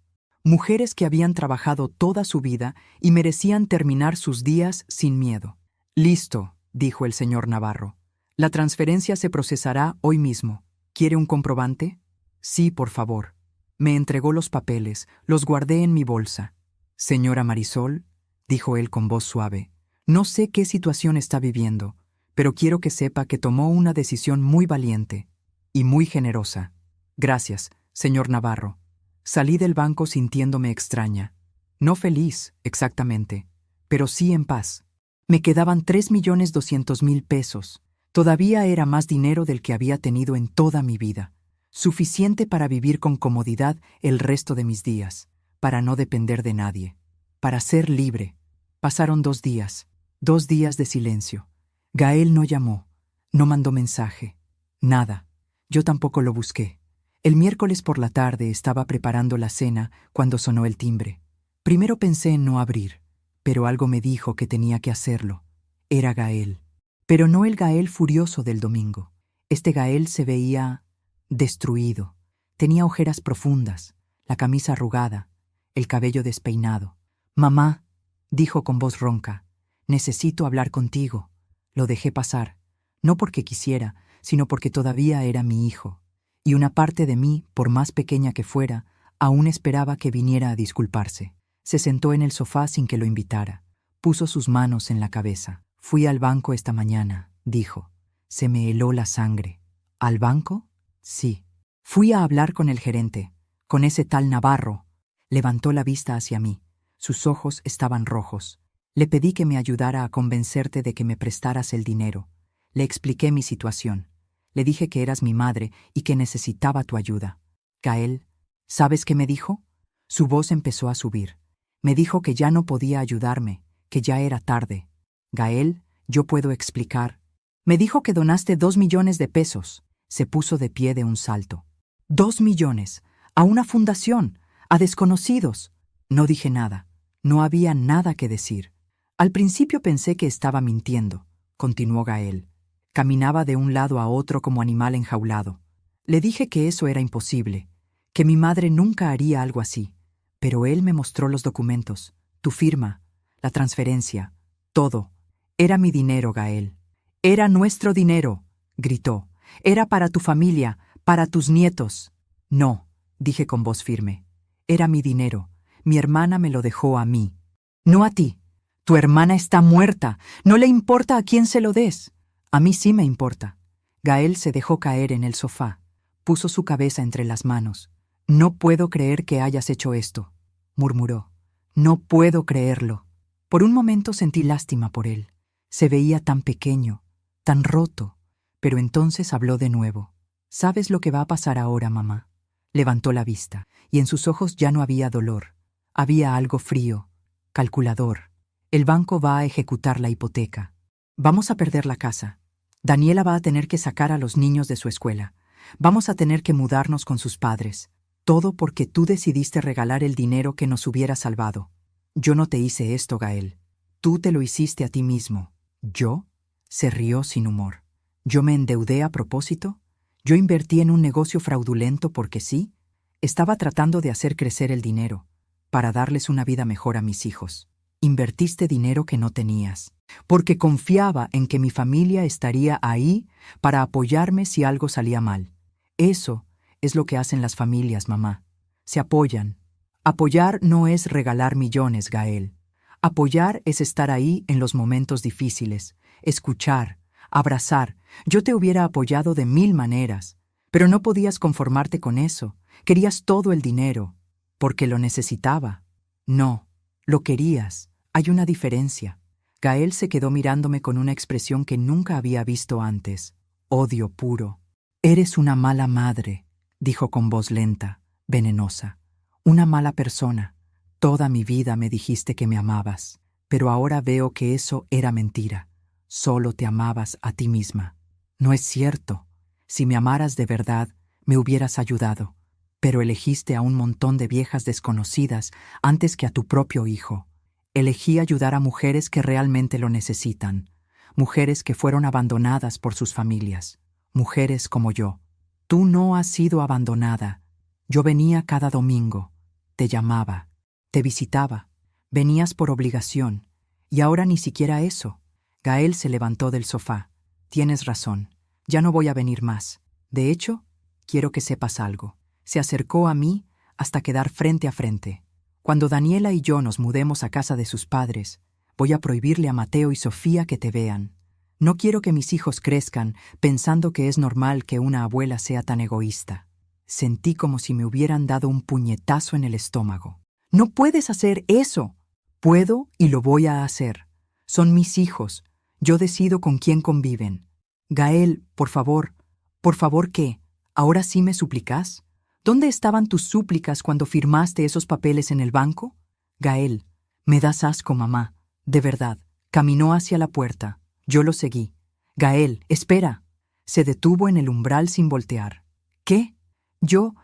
A: Mujeres que habían trabajado toda su vida y merecían terminar sus días sin miedo. Listo, dijo el señor Navarro. La transferencia se procesará hoy mismo. ¿Quiere un comprobante? Sí, por favor. Me entregó los papeles, los guardé en mi bolsa. Señora Marisol, dijo él con voz suave, no sé qué situación está viviendo, pero quiero que sepa que tomó una decisión muy valiente y muy generosa. Gracias, señor Navarro. Salí del banco sintiéndome extraña. No feliz, exactamente, pero sí en paz. Me quedaban 3.200.000 pesos. Todavía era más dinero del que había tenido en toda mi vida. Suficiente para vivir con comodidad el resto de mis días, para no depender de nadie, para ser libre. Pasaron 2 días, 2 días de silencio. Gael no llamó, no mandó mensaje, nada. Yo tampoco lo busqué. El miércoles por la tarde estaba preparando la cena cuando sonó el timbre. Primero pensé en no abrir, pero algo me dijo que tenía que hacerlo. Era Gael. Pero no el Gael furioso del domingo. Este Gael se veía destruido. Tenía ojeras profundas, la camisa arrugada, el cabello despeinado. «Mamá», dijo con voz ronca, «necesito hablar contigo». Lo dejé pasar, no porque quisiera, sino porque todavía era mi hijo. Y una parte de mí, por más pequeña que fuera, aún esperaba que viniera a disculparse. Se sentó en el sofá sin que lo invitara. Puso sus manos en la cabeza. «Fui al banco esta mañana», dijo. Se me heló la sangre. «¿Al banco?» «Sí. Fui a hablar con el gerente, con ese tal Navarro». Levantó la vista hacia mí. Sus ojos estaban rojos. «Le pedí que me ayudara a convencerte de que me prestaras el dinero. Le expliqué mi situación. Le dije que eras mi madre y que necesitaba tu ayuda. Gael, ¿sabes qué me dijo?» Su voz empezó a subir. Me dijo que ya no podía ayudarme, que ya era tarde. «Gael, yo puedo explicar». Me dijo que donaste 2 millones de pesos. Se puso de pie de un salto. 2 millones. A una fundación. A desconocidos. No dije nada. No había nada que decir. Al principio pensé que estaba mintiendo, continuó Gael. Caminaba de un lado a otro como animal enjaulado. Le dije que eso era imposible, que mi madre nunca haría algo así. Pero él me mostró los documentos, tu firma, la transferencia, todo. Era mi dinero, Gael. «Era nuestro dinero», gritó. «Era para tu familia, para tus nietos». «No», dije con voz firme. «Era mi dinero. Mi hermana me lo dejó a mí. No a ti. Tu hermana está muerta. No le importa a quién se lo des». «A mí sí me importa». Gael se dejó caer en el sofá. Puso su cabeza entre las manos. «No puedo creer que hayas hecho esto», murmuró. «No puedo creerlo». Por un momento sentí lástima por él. Se veía tan pequeño, tan roto. Pero entonces habló de nuevo. «¿Sabes lo que va a pasar ahora, mamá?» Levantó la vista, y en sus ojos ya no había dolor. Había algo frío, calculador. «El banco va a ejecutar la hipoteca. Vamos a perder la casa. Daniela va a tener que sacar a los niños de su escuela. Vamos a tener que mudarnos con sus padres. Todo porque tú decidiste regalar el dinero que nos hubiera salvado. Yo no te hice esto, Gael. Tú te lo hiciste a ti mismo». «¿Yo?» Se rió sin humor. «¿Yo me endeudé a propósito? ¿Yo invertí en un negocio fraudulento porque sí? Estaba tratando de hacer crecer el dinero, para darles una vida mejor a mis hijos. Invertiste dinero que no tenías, porque confiaba en que mi familia estaría ahí para apoyarme si algo salía mal. Eso es lo que hacen las familias, mamá. Se apoyan. Apoyar no es regalar millones, Gael. Apoyar es estar ahí en los momentos difíciles, escuchar, abrazar. Yo te hubiera apoyado de 1000 maneras, pero no podías conformarte con eso. Querías todo el dinero, porque lo necesitaba. No, lo querías. Hay una diferencia». Gael se quedó mirándome con una expresión que nunca había visto antes. Odio puro. «Eres una mala madre», dijo con voz lenta, venenosa. «Una mala persona. Toda mi vida me dijiste que me amabas, pero ahora veo que eso era mentira. Solo te amabas a ti misma. No es cierto. Si me amaras de verdad, me hubieras ayudado, pero elegiste a un montón de viejas desconocidas antes que a tu propio hijo. Elegí ayudar a mujeres que realmente lo necesitan, mujeres que fueron abandonadas por sus familias, mujeres como yo. Tú no has sido abandonada. Yo venía cada domingo, te llamaba, te visitaba, venías por obligación, y ahora ni siquiera eso». Gael se levantó del sofá. «Tienes razón, ya no voy a venir más. De hecho, quiero que sepas algo». Se acercó a mí hasta quedar frente a frente. «Cuando Daniela y yo nos mudemos a casa de sus padres, voy a prohibirle a Mateo y Sofía que te vean. No quiero que mis hijos crezcan pensando que es normal que una abuela sea tan egoísta». Sentí como si me hubieran dado un puñetazo en el estómago. «No puedes hacer eso». «Puedo y lo voy a hacer. Son mis hijos. Yo decido con quién conviven». «Gael, por favor». «¿Por favor qué? ¿Ahora sí me suplicas? ¿Dónde estaban tus súplicas cuando firmaste esos papeles en el banco?» «Gael, me das asco, mamá. De verdad». Caminó hacia la puerta. Yo lo seguí. «Gael, espera». Se detuvo en el umbral sin voltear. «¿Qué?» Yo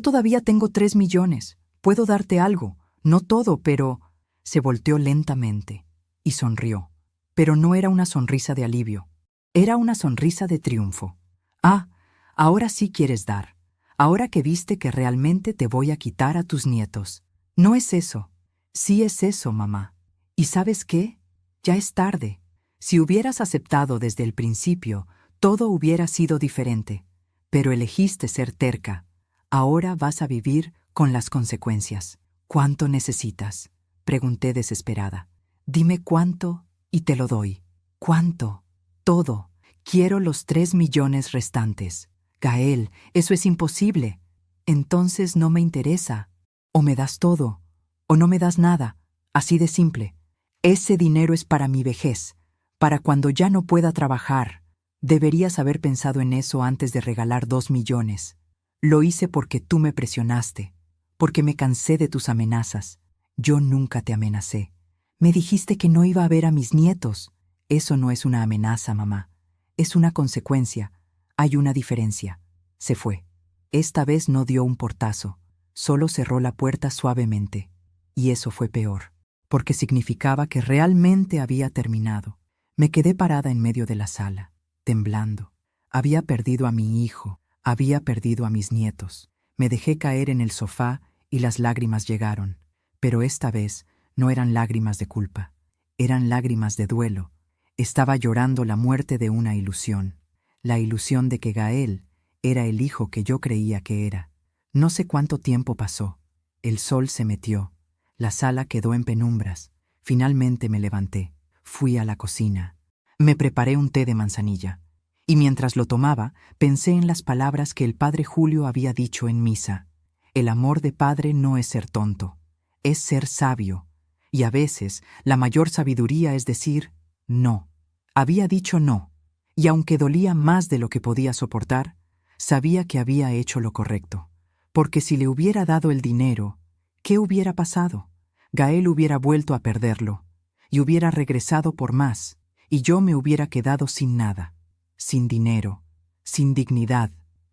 A: todavía tengo 3 millones. Puedo darte algo. No todo, pero...» Se volteó lentamente y sonrió. Pero no era una sonrisa de alivio. Era una sonrisa de triunfo. «Ah, ahora sí quieres dar. Ahora que viste que realmente te voy a quitar a tus nietos. No es eso. Sí es eso, mamá. ¿Y sabes qué? Ya es tarde. Si hubieras aceptado desde el principio, todo hubiera sido diferente. Pero elegiste ser terca. Ahora vas a vivir con las consecuencias. ¿Cuánto necesitas?, pregunté desesperada. Dime cuánto y te lo doy. ¿Cuánto? Todo. Quiero los 3 millones restantes. Gael, eso es imposible. Entonces no me interesa. O me das todo, o no me das nada. Así de simple. Ese dinero es para mi vejez, para cuando ya no pueda trabajar. Deberías haber pensado en eso antes de regalar 2 millones. Lo hice porque tú me presionaste, porque me cansé de tus amenazas. Yo nunca te amenacé. Me dijiste que no iba a ver a mis nietos. Eso no es una amenaza, mamá. Es una consecuencia. Hay una diferencia. Se fue. Esta vez no dio un portazo. Solo cerró la puerta suavemente. Y eso fue peor, porque significaba que realmente había terminado. Me quedé parada en medio de la sala, temblando. Había perdido a mi hijo, había perdido a mis nietos. Me dejé caer en el sofá y las lágrimas llegaron. Pero esta vez no eran lágrimas de culpa. Eran lágrimas de duelo. Estaba llorando la muerte de una ilusión. La ilusión de que Gael era el hijo que yo creía que era. No sé cuánto tiempo pasó. El sol se metió. La sala quedó en penumbras. Finalmente me levanté. Fui a la cocina. Me preparé un té de manzanilla. Y mientras lo tomaba, pensé en las palabras que el padre Julio había dicho en misa. El amor de padre no es ser tonto, es ser sabio. Y a veces la mayor sabiduría es decir no. Había dicho no. Y aunque dolía más de lo que podía soportar, sabía que había hecho lo correcto. Porque si le hubiera dado el dinero, ¿qué hubiera pasado? Gael hubiera vuelto a perderlo, y hubiera regresado por más, y yo me hubiera quedado sin nada, sin dinero, sin dignidad,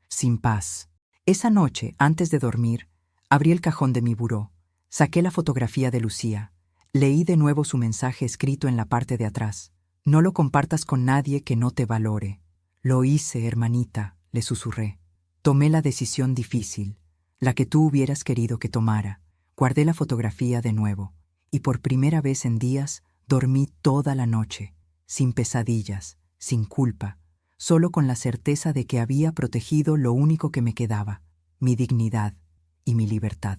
A: sin paz. Esa noche, antes de dormir, abrí el cajón de mi buró, saqué la fotografía de Lucía, leí de nuevo su mensaje escrito en la parte de atrás. No lo compartas con nadie que no te valore. Lo hice, hermanita, le susurré. Tomé la decisión difícil, la que tú hubieras querido que tomara. Guardé la fotografía de nuevo, y por primera vez en días dormí toda la noche, sin pesadillas, sin culpa, solo con la certeza de que había protegido lo único que me quedaba, mi dignidad y mi libertad.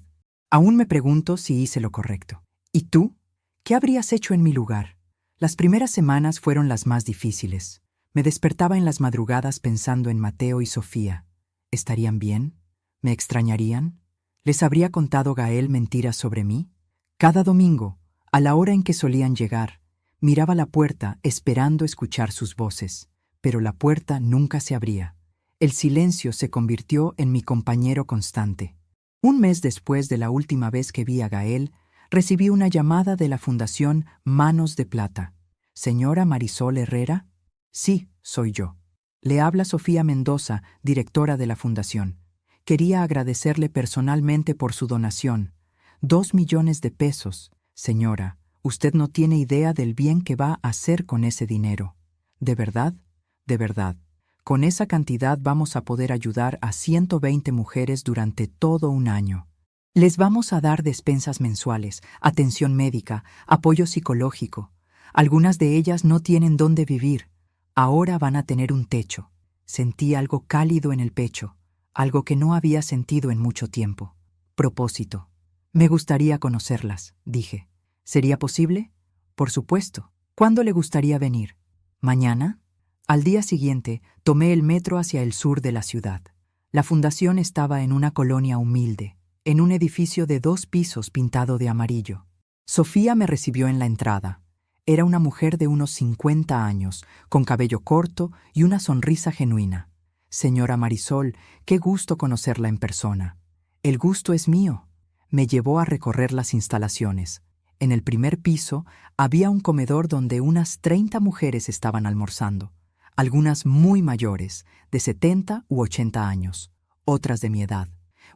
A: Aún me pregunto si hice lo correcto. ¿Y tú? ¿Qué habrías hecho en mi lugar? Las primeras semanas fueron las más difíciles. Me despertaba en las madrugadas pensando en Mateo y Sofía. ¿Estarían bien? ¿Me extrañarían? ¿Les habría contado Gael mentiras sobre mí? Cada domingo, a la hora en que solían llegar, miraba la puerta esperando escuchar sus voces, pero la puerta nunca se abría. El silencio se convirtió en mi compañero constante. Un mes después de la última vez que vi a Gael, recibí una llamada de la Fundación Manos de Plata. ¿Señora Marisol Herrera? Sí, soy yo. Le habla Sofía Mendoza, directora de la fundación. Quería agradecerle personalmente por su donación. 2 millones de pesos. Señora, usted no tiene idea del bien que va a hacer con ese dinero. ¿De verdad? De verdad. Con esa cantidad vamos a poder ayudar a 120 mujeres durante todo un año. Les vamos a dar despensas mensuales, atención médica, apoyo psicológico. Algunas de ellas no tienen dónde vivir. Ahora van a tener un techo. Sentí algo cálido en el pecho, algo que no había sentido en mucho tiempo. Propósito. Me gustaría conocerlas, dije. ¿Sería posible? Por supuesto. ¿Cuándo le gustaría venir? ¿Mañana? Al día siguiente, tomé el metro hacia el sur de la ciudad. La fundación estaba en una colonia humilde, en un edificio de 2 pisos pintado de amarillo. Sofía me recibió en la entrada. Era una mujer de unos 50 años, con cabello corto y una sonrisa genuina. Señora Marisol, qué gusto conocerla en persona. El gusto es mío. Me llevó a recorrer las instalaciones. En el primer piso había un comedor donde unas 30 mujeres estaban almorzando. Algunas muy mayores, de 70 u 80 años, otras de mi edad.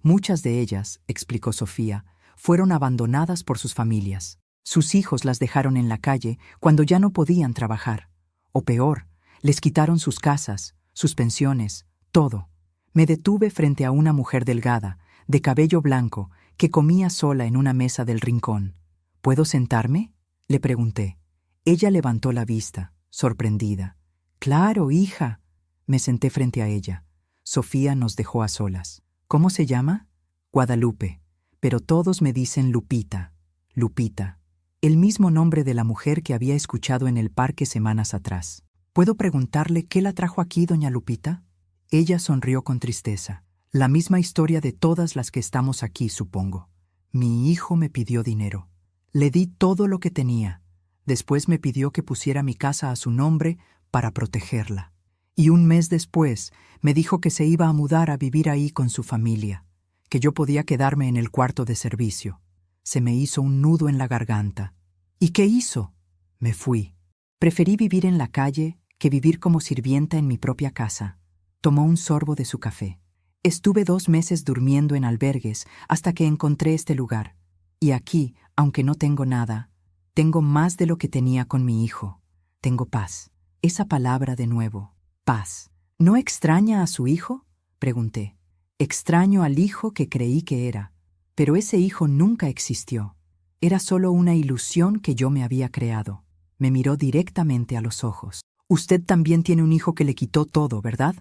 A: Muchas de ellas, explicó Sofía, fueron abandonadas por sus familias. Sus hijos las dejaron en la calle cuando ya no podían trabajar. O peor, les quitaron sus casas, sus pensiones, todo. Me detuve frente a una mujer delgada, de cabello blanco, que comía sola en una mesa del rincón. ¿Puedo sentarme?, le pregunté. Ella levantó la vista, sorprendida. «Claro, hija». Me senté frente a ella. Sofía nos dejó a solas. «¿Cómo se llama?» «Guadalupe. Pero todos me dicen Lupita». Lupita. El mismo nombre de la mujer que había escuchado en el parque semanas atrás. ¿Puedo preguntarle qué la trajo aquí, doña Lupita? Ella sonrió con tristeza. La misma historia de todas las que estamos aquí, supongo. Mi hijo me pidió dinero. Le di todo lo que tenía. Después me pidió que pusiera mi casa a su nombre para protegerla. Y un mes después me dijo que se iba a mudar a vivir ahí con su familia, que yo podía quedarme en el cuarto de servicio. Se me hizo un nudo en la garganta. ¿Y qué hizo? Me fui. Preferí vivir en la calle que vivir como sirvienta en mi propia casa. Tomó un sorbo de su café. Estuve 2 meses durmiendo en albergues hasta que encontré este lugar. Y aquí, aunque no tengo nada, tengo más de lo que tenía con mi hijo. Tengo paz. Esa palabra de nuevo, paz. ¿No extraña a su hijo?, pregunté. Extraño al hijo que creí que era. Pero ese hijo nunca existió. Era solo una ilusión que yo me había creado. Me miró directamente a los ojos. Usted también tiene un hijo que le quitó todo, ¿verdad?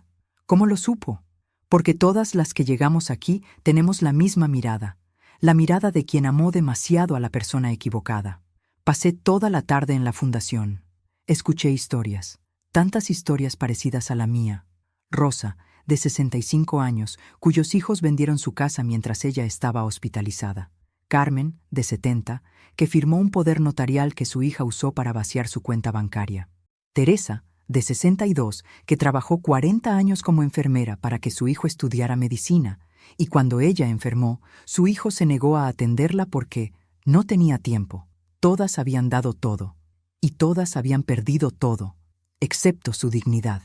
A: ¿Cómo lo supo? Porque todas las que llegamos aquí tenemos la misma mirada. La mirada de quien amó demasiado a la persona equivocada. Pasé toda la tarde en la fundación. Escuché historias. Tantas historias parecidas a la mía. Rosa, de 65 años, cuyos hijos vendieron su casa mientras ella estaba hospitalizada. Carmen, de 70, que firmó un poder notarial que su hija usó para vaciar su cuenta bancaria. Teresa, de 62, que trabajó 40 años como enfermera para que su hijo estudiara medicina, y cuando ella enfermó, su hijo se negó a atenderla porque no tenía tiempo. Todas habían dado todo, y todas habían perdido todo, excepto su dignidad.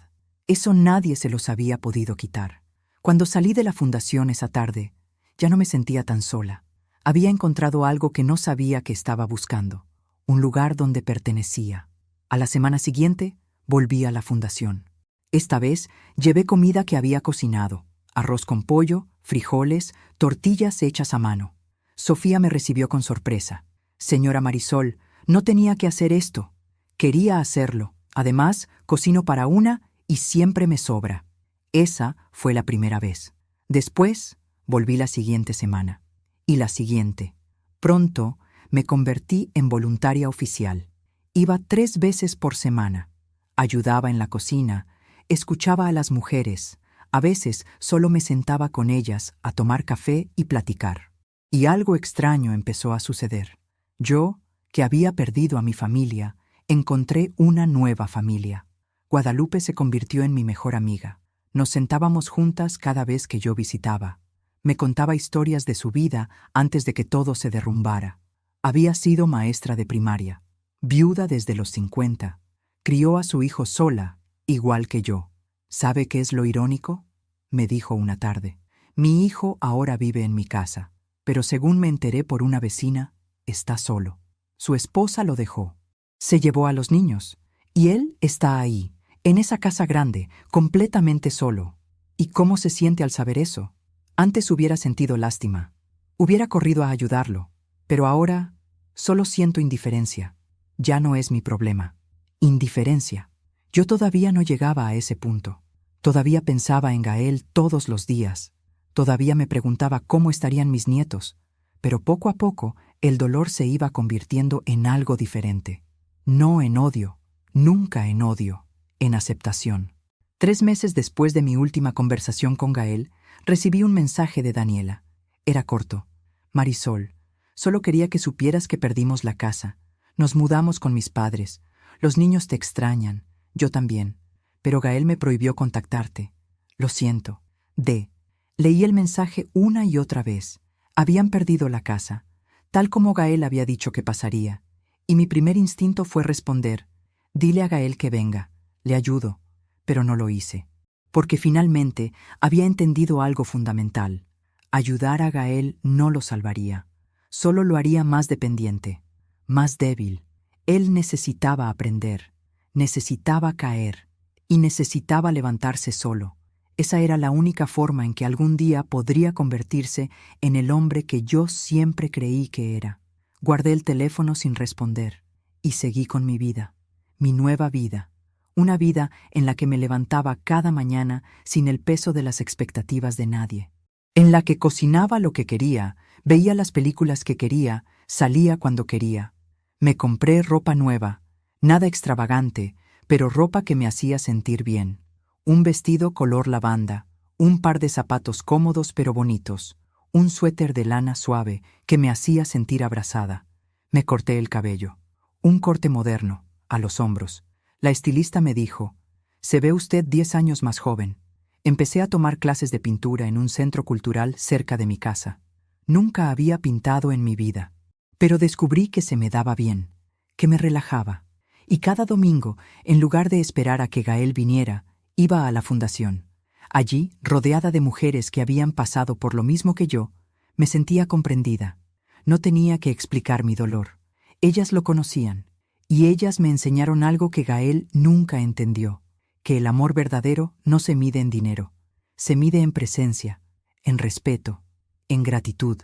A: Eso nadie se los había podido quitar. Cuando salí de la fundación esa tarde, ya no me sentía tan sola. Había encontrado algo que no sabía que estaba buscando, un lugar donde pertenecía. A la semana siguiente, volví a la fundación. Esta vez, llevé comida que había cocinado, arroz con pollo, frijoles, tortillas hechas a mano. Sofía me recibió con sorpresa. «Señora Marisol, no tenía que hacer esto. Quería hacerlo. Además, cocino para una y siempre me sobra». Esa fue la primera vez. Después, volví la siguiente semana. Y la siguiente. Pronto, me convertí en voluntaria oficial. Iba 3 veces por semana. Ayudaba en la cocina, escuchaba a las mujeres. A veces solo me sentaba con ellas a tomar café y platicar. Y algo extraño empezó a suceder. Yo, que había perdido a mi familia, encontré una nueva familia. Guadalupe se convirtió en mi mejor amiga. Nos sentábamos juntas cada vez que yo visitaba. Me contaba historias de su vida antes de que todo se derrumbara. Había sido maestra de primaria, viuda desde los 50. Crió a su hijo sola, igual que yo. ¿Sabe qué es lo irónico?, me dijo una tarde. Mi hijo ahora vive en mi casa, pero según me enteré por una vecina, está solo. Su esposa lo dejó. Se llevó a los niños, y él está ahí, en esa casa grande, completamente solo. ¿Y cómo se siente al saber eso? Antes hubiera sentido lástima. Hubiera corrido a ayudarlo. Pero ahora solo siento indiferencia. Ya no es mi problema. Indiferencia. Yo todavía no llegaba a ese punto. Todavía pensaba en Gael todos los días. Todavía me preguntaba cómo estarían mis nietos. Pero poco a poco el dolor se iba convirtiendo en algo diferente. No en odio, nunca en odio, en aceptación. 3 meses después de mi última conversación con Gael, recibí un mensaje de Daniela. Era corto. Marisol, solo quería que supieras que perdimos la casa. Nos mudamos con mis padres. Los niños te extrañan. Yo también. Pero Gael me prohibió contactarte. Lo siento. D. Leí el mensaje una y otra vez. Habían perdido la casa, tal como Gael había dicho que pasaría. Y mi primer instinto fue responder. Dile a Gael que venga. Le ayudo. Pero no lo hice. Porque finalmente había entendido algo fundamental. Ayudar a Gael no lo salvaría. Solo lo haría más dependiente, más débil. Él necesitaba aprender, necesitaba caer y necesitaba levantarse solo. Esa era la única forma en que algún día podría convertirse en el hombre que yo siempre creí que era. Guardé el teléfono sin responder y seguí con mi vida, mi nueva vida, una vida en la que me levantaba cada mañana sin el peso de las expectativas de nadie, en la que cocinaba lo que quería, veía las películas que quería, salía cuando quería. Me compré ropa nueva, nada extravagante, pero ropa que me hacía sentir bien. Un vestido color lavanda, un par de zapatos cómodos pero bonitos, un suéter de lana suave que me hacía sentir abrazada. Me corté el cabello, un corte moderno, a los hombros. La estilista me dijo: «Se ve usted 10 años más joven». Empecé a tomar clases de pintura en un centro cultural cerca de mi casa. Nunca había pintado en mi vida, pero descubrí que se me daba bien, que me relajaba. Y cada domingo, en lugar de esperar a que Gael viniera, iba a la fundación. Allí, rodeada de mujeres que habían pasado por lo mismo que yo, me sentía comprendida. No tenía que explicar mi dolor. Ellas lo conocían, y ellas me enseñaron algo que Gael nunca entendió, que el amor verdadero no se mide en dinero, se mide en presencia, en respeto, en gratitud.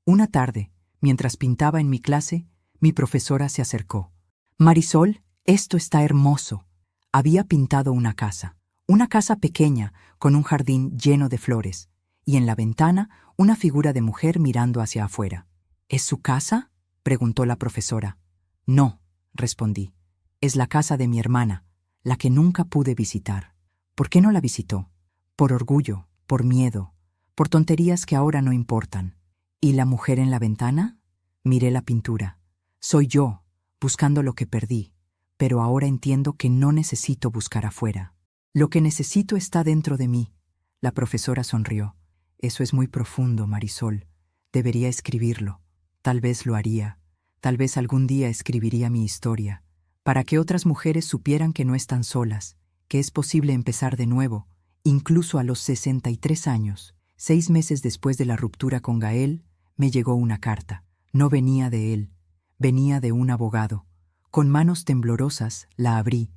A: Una tarde, mientras pintaba en mi clase, mi profesora se acercó. «Marisol, esto está hermoso». Había pintado una casa pequeña con un jardín lleno de flores, y en la ventana una figura de mujer mirando hacia afuera. «¿Es su casa?», preguntó la profesora. «No», respondí. «Es la casa de mi hermana, la que nunca pude visitar». «¿Por qué no la visitó?». «Por orgullo, por miedo, por tonterías que ahora no importan». «¿Y la mujer en la ventana?». Miré la pintura. «Soy yo, buscando lo que perdí, pero ahora entiendo que no necesito buscar afuera. Lo que necesito está dentro de mí». La profesora sonrió. «Eso es muy profundo, Marisol. Debería escribirlo. Tal vez lo haría. Tal vez algún día escribiría mi historia, para que otras mujeres supieran que no están solas, que es posible empezar de nuevo, incluso a los 63 años. 6 meses después de la ruptura con Gael, me llegó una carta. No venía de él, venía de un abogado. Con manos temblorosas la abrí.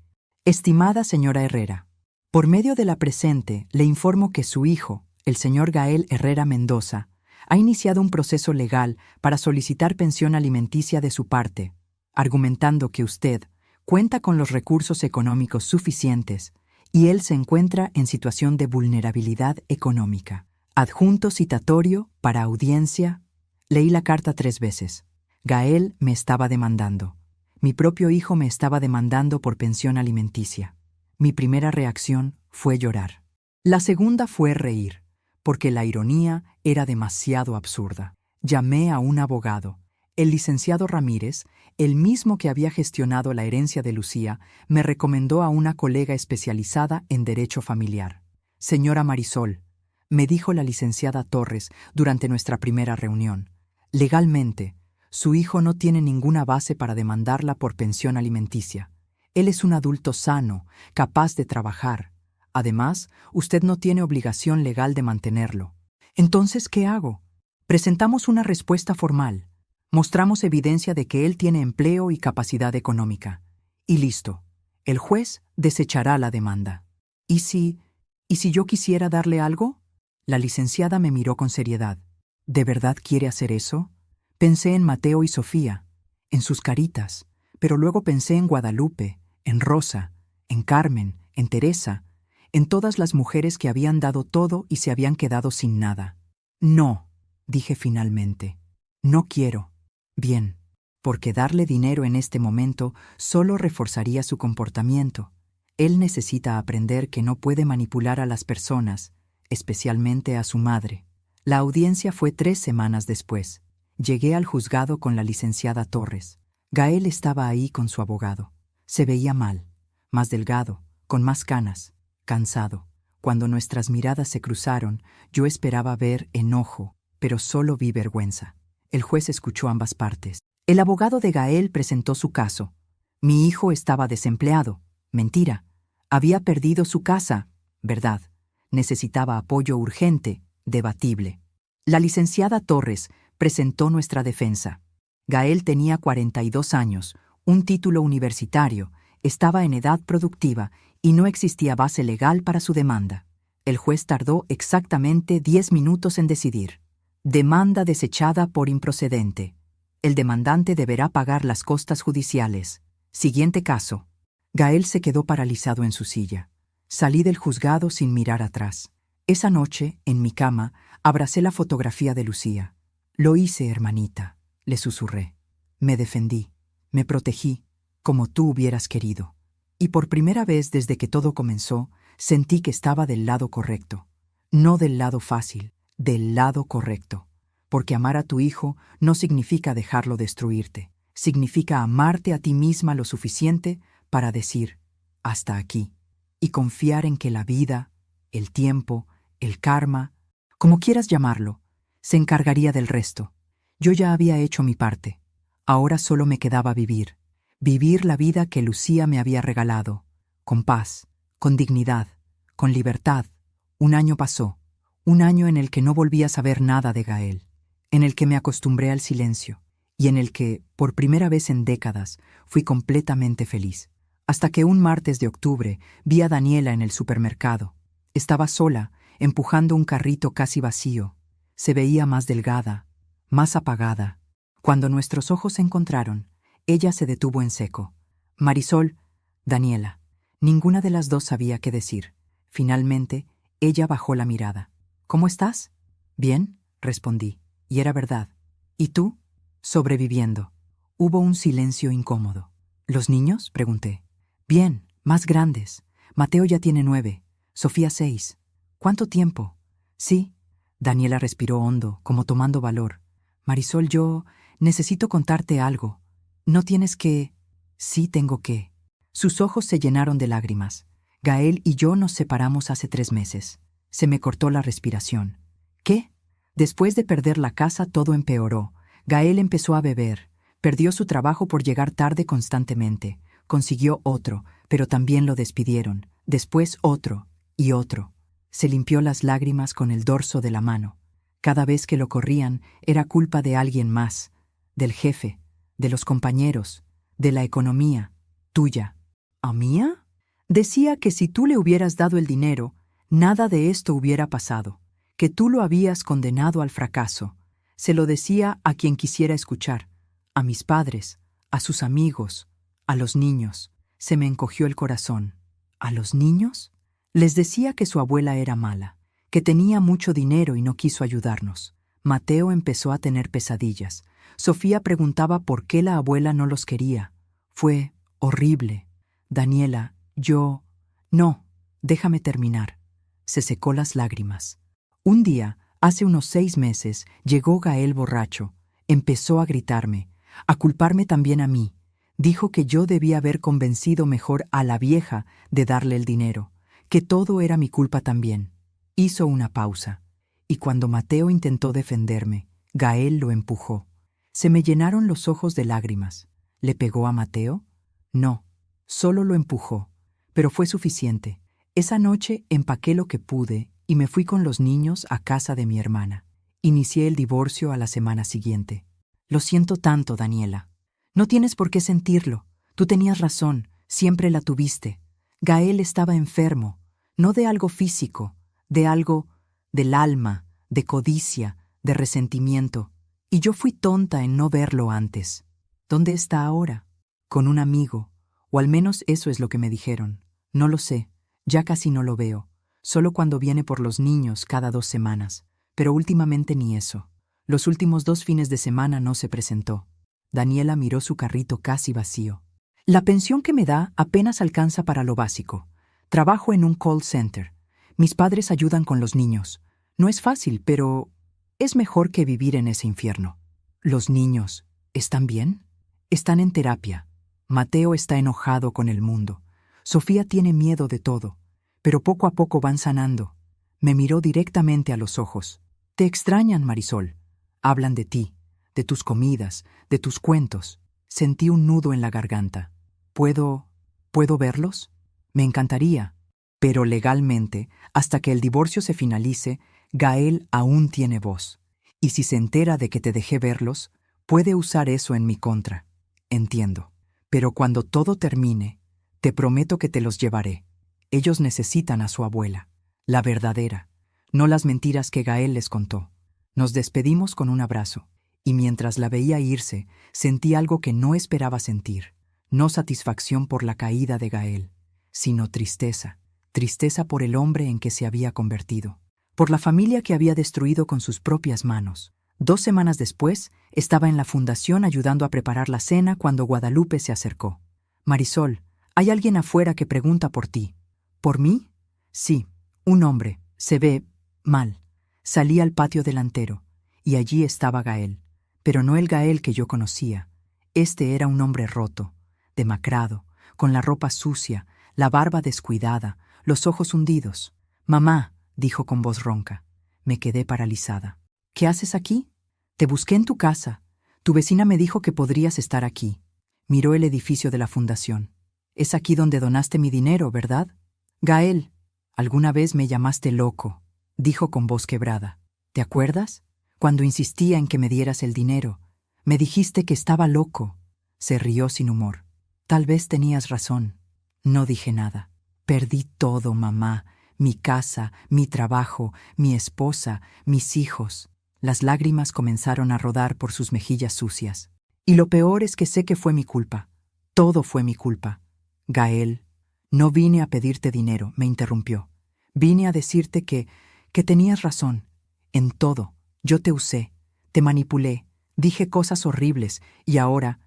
A: «Estimada señora Herrera, por medio de la presente le informo que su hijo, el señor Gael Herrera Mendoza, ha iniciado un proceso legal para solicitar pensión alimenticia de su parte, argumentando que usted cuenta con los recursos económicos suficientes y él se encuentra en situación de vulnerabilidad económica. Adjunto citatorio para audiencia». Leí la carta 3 veces. Gael me estaba demandando. Mi propio hijo me estaba demandando por pensión alimenticia. Mi primera reacción fue llorar. La segunda fue reír, porque la ironía era demasiado absurda. Llamé a un abogado. El licenciado Ramírez, el mismo que había gestionado la herencia de Lucía, me recomendó a una colega especializada en derecho familiar. «Señora Marisol», me dijo la licenciada Torres durante nuestra primera reunión, «legalmente, su hijo no tiene ninguna base para demandarla por pensión alimenticia. Él es un adulto sano, capaz de trabajar. Además, usted no tiene obligación legal de mantenerlo. Entonces, ¿qué hago? Presentamos una respuesta formal. Mostramos evidencia de que él tiene empleo y capacidad económica. Y listo. El juez desechará la demanda». ¿Y si yo quisiera darle algo? La licenciada me miró con seriedad. ¿De verdad quiere hacer eso? Pensé en Mateo y Sofía, en sus caritas, pero luego pensé en Guadalupe, en Rosa, en Carmen, en Teresa, en todas las mujeres que habían dado todo y se habían quedado sin nada. «No», dije finalmente, «no quiero». «Bien, porque darle dinero en este momento solo reforzaría su comportamiento. Él necesita aprender que no puede manipular a las personas, especialmente a su madre». La audiencia fue 3 semanas después. Llegué al juzgado con la licenciada Torres. Gael estaba ahí con su abogado. Se veía mal, más delgado, con más canas, cansado. Cuando nuestras miradas se cruzaron, yo esperaba ver enojo, pero solo vi vergüenza. El juez escuchó ambas partes. El abogado de Gael presentó su caso. Mi hijo estaba desempleado. Mentira. Había perdido su casa. Verdad. Necesitaba apoyo urgente. Debatible. La licenciada Torres presentó nuestra defensa. Gael tenía 42 años, un título universitario, estaba en edad productiva y no existía base legal para su demanda. El juez tardó exactamente 10 minutos en decidir. Demanda desechada por improcedente. El demandante deberá pagar las costas judiciales. Siguiente caso. Gael se quedó paralizado en su silla. Salí del juzgado sin mirar atrás. Esa noche, en mi cama, abracé la fotografía de Lucía. Lo hice, hermanita, le susurré. Me defendí, me protegí, como tú hubieras querido. Y por primera vez desde que todo comenzó, sentí que estaba del lado correcto. No del lado fácil, del lado correcto. Porque amar a tu hijo no significa dejarlo destruirte. Significa amarte a ti misma lo suficiente para decir, hasta aquí. Y confiar en que la vida, el tiempo, el karma, como quieras llamarlo, se encargaría del resto. Yo ya había hecho mi parte. Ahora solo me quedaba vivir. Vivir la vida que Lucía me había regalado, con paz, con dignidad, con libertad. Un año pasó, un año en el que no volví a saber nada de Gael, en el que me acostumbré al silencio, y en el que, por primera vez en décadas, fui completamente feliz. Hasta que un martes de octubre vi a Daniela en el supermercado. Estaba sola, empujando un carrito casi vacío. Se veía más delgada, más apagada. Cuando nuestros ojos se encontraron, ella se detuvo en seco. Marisol, Daniela. Ninguna de las dos sabía qué decir. Finalmente, ella bajó la mirada. ¿Cómo estás? Bien, respondí. Y era verdad. ¿Y tú? Sobreviviendo. Hubo un silencio incómodo. ¿Los niños? Pregunté. Bien, más grandes. Mateo ya tiene 9, Sofía 6. ¿Cuánto tiempo? Sí. Daniela respiró hondo, como tomando valor. Marisol, yo necesito contarte algo. No tienes que... Sí tengo que... Sus ojos se llenaron de lágrimas. Gael y yo nos separamos hace 3 meses. Se me cortó la respiración. ¿Qué? Después de perder la casa todo empeoró. Gael empezó a beber. Perdió su trabajo por llegar tarde constantemente. Consiguió otro, pero también lo despidieron. Después otro y otro. Se limpió las lágrimas con el dorso de la mano. Cada vez que lo corrían era culpa de alguien más, del jefe, de los compañeros, de la economía, tuya. ¿A mía? Decía que si tú le hubieras dado el dinero, nada de esto hubiera pasado, que tú lo habías condenado al fracaso. Se lo decía a quien quisiera escuchar, a mis padres, a sus amigos, a los niños. Se me encogió el corazón. ¿A los niños? Les decía que su abuela era mala, que tenía mucho dinero y no quiso ayudarnos. Mateo empezó a tener pesadillas. Sofía preguntaba por qué la abuela no los quería. Fue horrible. Daniela, yo... No, déjame terminar. Se secó las lágrimas. Un día, hace unos 6 meses, llegó Gael borracho. Empezó a gritarme, a culparme también a mí. Dijo que yo debía haber convencido mejor a la vieja de darle el dinero, que todo era mi culpa también. Hizo una pausa, y cuando Mateo intentó defenderme, Gael lo empujó. Se me llenaron los ojos de lágrimas. ¿Le pegó a Mateo? No, solo lo empujó, pero fue suficiente. Esa noche empaqué lo que pude y me fui con los niños a casa de mi hermana. Inicié el divorcio a la semana siguiente. Lo siento tanto, Daniela. No tienes por qué sentirlo. Tú tenías razón, siempre la tuviste. Gael estaba enfermo, no de algo físico, de algo del alma, de codicia, de resentimiento. Y yo fui tonta en no verlo antes. ¿Dónde está ahora? Con un amigo, o al menos eso es lo que me dijeron. No lo sé, ya casi no lo veo, solo cuando viene por los niños cada 2 semanas, pero últimamente ni eso. Los últimos 2 fines de semana no se presentó. Daniela miró su carrito casi vacío. La pensión que me da apenas alcanza para lo básico. Trabajo en un call center. Mis padres ayudan con los niños. No es fácil, pero es mejor que vivir en ese infierno. ¿Los niños están bien? Están en terapia. Mateo está enojado con el mundo. Sofía tiene miedo de todo, pero poco a poco van sanando. Me miró directamente a los ojos. Te extrañan, Marisol. Hablan de ti, de tus comidas, de tus cuentos. Sentí un nudo en la garganta. ¿Puedo verlos? Me encantaría. Pero legalmente, hasta que el divorcio se finalice, Gael aún tiene voz. Y si se entera de que te dejé verlos, puede usar eso en mi contra. Entiendo. Pero cuando todo termine, te prometo que te los llevaré. Ellos necesitan a su abuela. la verdadera, no las mentiras que Gael les contó. Nos despedimos con un abrazo, y mientras la veía irse, sentí algo que no esperaba sentir. No satisfacción por la caída de Gael, sino tristeza. Tristeza por el hombre en que se había convertido, por la familia que había destruido con sus propias manos. 2 semanas después, estaba en la fundación ayudando a preparar la cena cuando Guadalupe se acercó. «Marisol, hay alguien afuera que pregunta por ti». «¿Por mí?» «Sí, un hombre. Se ve mal». Salí al patio delantero, y allí estaba Gael, pero no el Gael que yo conocía. Este era un hombre roto, demacrado, con la ropa sucia, la barba descuidada, los ojos hundidos. «Mamá», dijo con voz ronca. Me quedé paralizada. «¿Qué haces aquí?» «Te busqué en tu casa. Tu vecina me dijo que podrías estar aquí». Miró el edificio de la fundación. «Es aquí donde donaste mi dinero, ¿verdad?» «Gael, alguna vez me llamaste loco», dijo con voz quebrada. «¿Te acuerdas? Cuando insistía en que me dieras el dinero, me dijiste que estaba loco». Se rió sin humor. «Tal vez tenías razón». No dije nada. «Perdí todo, mamá. Mi casa, mi trabajo, mi esposa, mis hijos». Las lágrimas comenzaron a rodar por sus mejillas sucias. «Y lo peor es que sé que fue mi culpa. Todo fue mi culpa». «Gael, no vine a pedirte dinero», me interrumpió. «Vine a decirte que tenías razón. En todo. Yo te usé, te manipulé, dije cosas horribles y ahora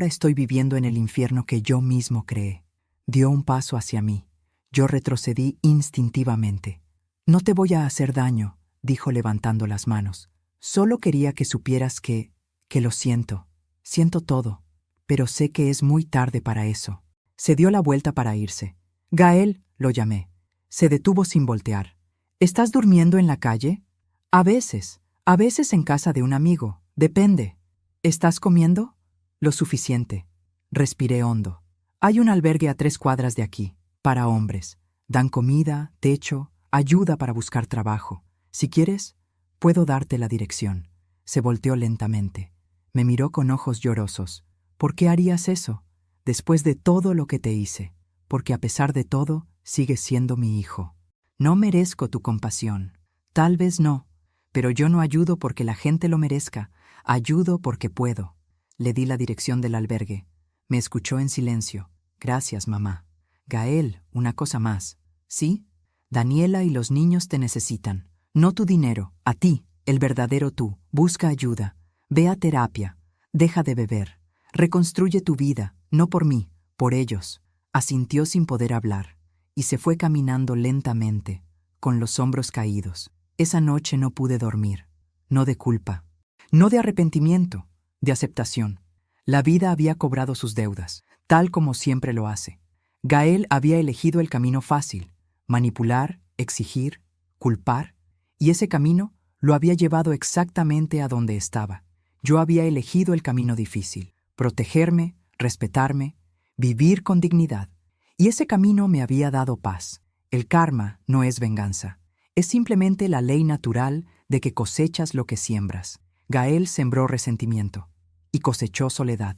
A: estoy viviendo en el infierno que yo mismo creé». Dio un paso hacia mí. Yo retrocedí instintivamente. «No te voy a hacer daño», dijo levantando las manos. «Solo quería que supieras que lo siento. Siento todo, pero sé que es muy tarde para eso». Se dio la vuelta para irse. «Gael», lo llamé. Se detuvo sin voltear. «¿Estás durmiendo en la calle?» A veces en casa de un amigo. Depende». «¿Estás comiendo?» «Lo suficiente». Respiré hondo. «Hay un albergue a 3 cuadras de aquí, para hombres. Dan comida, techo, ayuda para buscar trabajo. Si quieres, puedo darte la dirección». Se volteó lentamente. Me miró con ojos llorosos. «¿Por qué harías eso? Después de todo lo que te hice. Porque a pesar de todo, sigues siendo mi hijo. No merezco tu compasión. Tal vez no, pero yo no ayudo porque la gente lo merezca. Ayudo porque puedo». Le di la dirección del albergue. Me escuchó en silencio. «Gracias, mamá». «Gael, una cosa más». «¿Sí?» «Daniela y los niños te necesitan. No tu dinero, a ti, el verdadero tú. Busca ayuda. Ve a terapia. Deja de beber. Reconstruye tu vida, no por mí, por ellos». Asintió sin poder hablar, y se fue caminando lentamente, con los hombros caídos. Esa noche no pude dormir. No de culpa. No de arrepentimiento, de aceptación. La vida había cobrado sus deudas, tal como siempre lo hace. Gael había elegido el camino fácil: manipular, exigir, culpar, y ese camino lo había llevado exactamente a donde estaba. Yo había elegido el camino difícil: protegerme, respetarme, vivir con dignidad. Y ese camino me había dado paz. El karma no es venganza. Es simplemente la ley natural de que cosechas lo que siembras. Gael sembró resentimiento y cosechó soledad.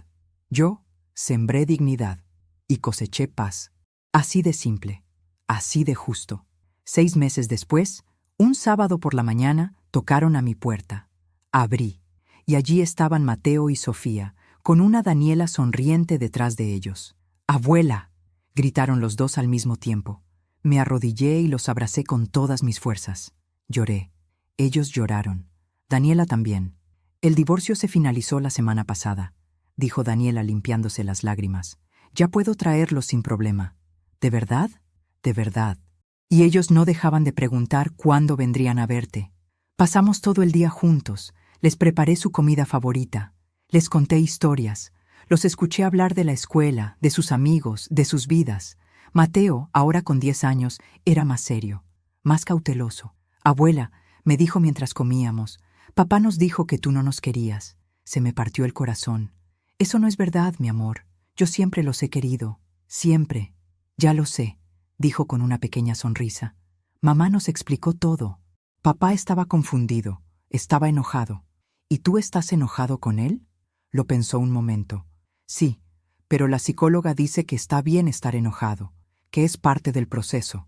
A: Yo sembré dignidad y coseché paz. Así de simple, así de justo. 6 meses después, un sábado por la mañana, tocaron a mi puerta. Abrí, y allí estaban Mateo y Sofía, con una Daniela sonriente detrás de ellos. «¡Abuela!», gritaron los dos al mismo tiempo. Me arrodillé y los abracé con todas mis fuerzas. Lloré. Ellos lloraron. Daniela también. «El divorcio se finalizó la semana pasada», dijo Daniela limpiándose las lágrimas. «Ya puedo traerlos sin problema». «¿De verdad?». «De verdad». Y ellos no dejaban de preguntar cuándo vendrían a verte. Pasamos todo el día juntos. Les preparé su comida favorita. Les conté historias. Los escuché hablar de la escuela, de sus amigos, de sus vidas. Mateo, ahora con 10 años, era más serio, más cauteloso. «Abuela», me dijo mientras comíamos, «papá nos dijo que tú no nos querías». Se me partió el corazón. «Eso no es verdad, mi amor. Yo siempre los he querido. Siempre». «Ya lo sé», dijo con una pequeña sonrisa. «Mamá nos explicó todo. Papá estaba confundido, estaba enojado». «¿Y tú estás enojado con él?». Lo pensó un momento. «Sí, pero la psicóloga dice que está bien estar enojado, que es parte del proceso».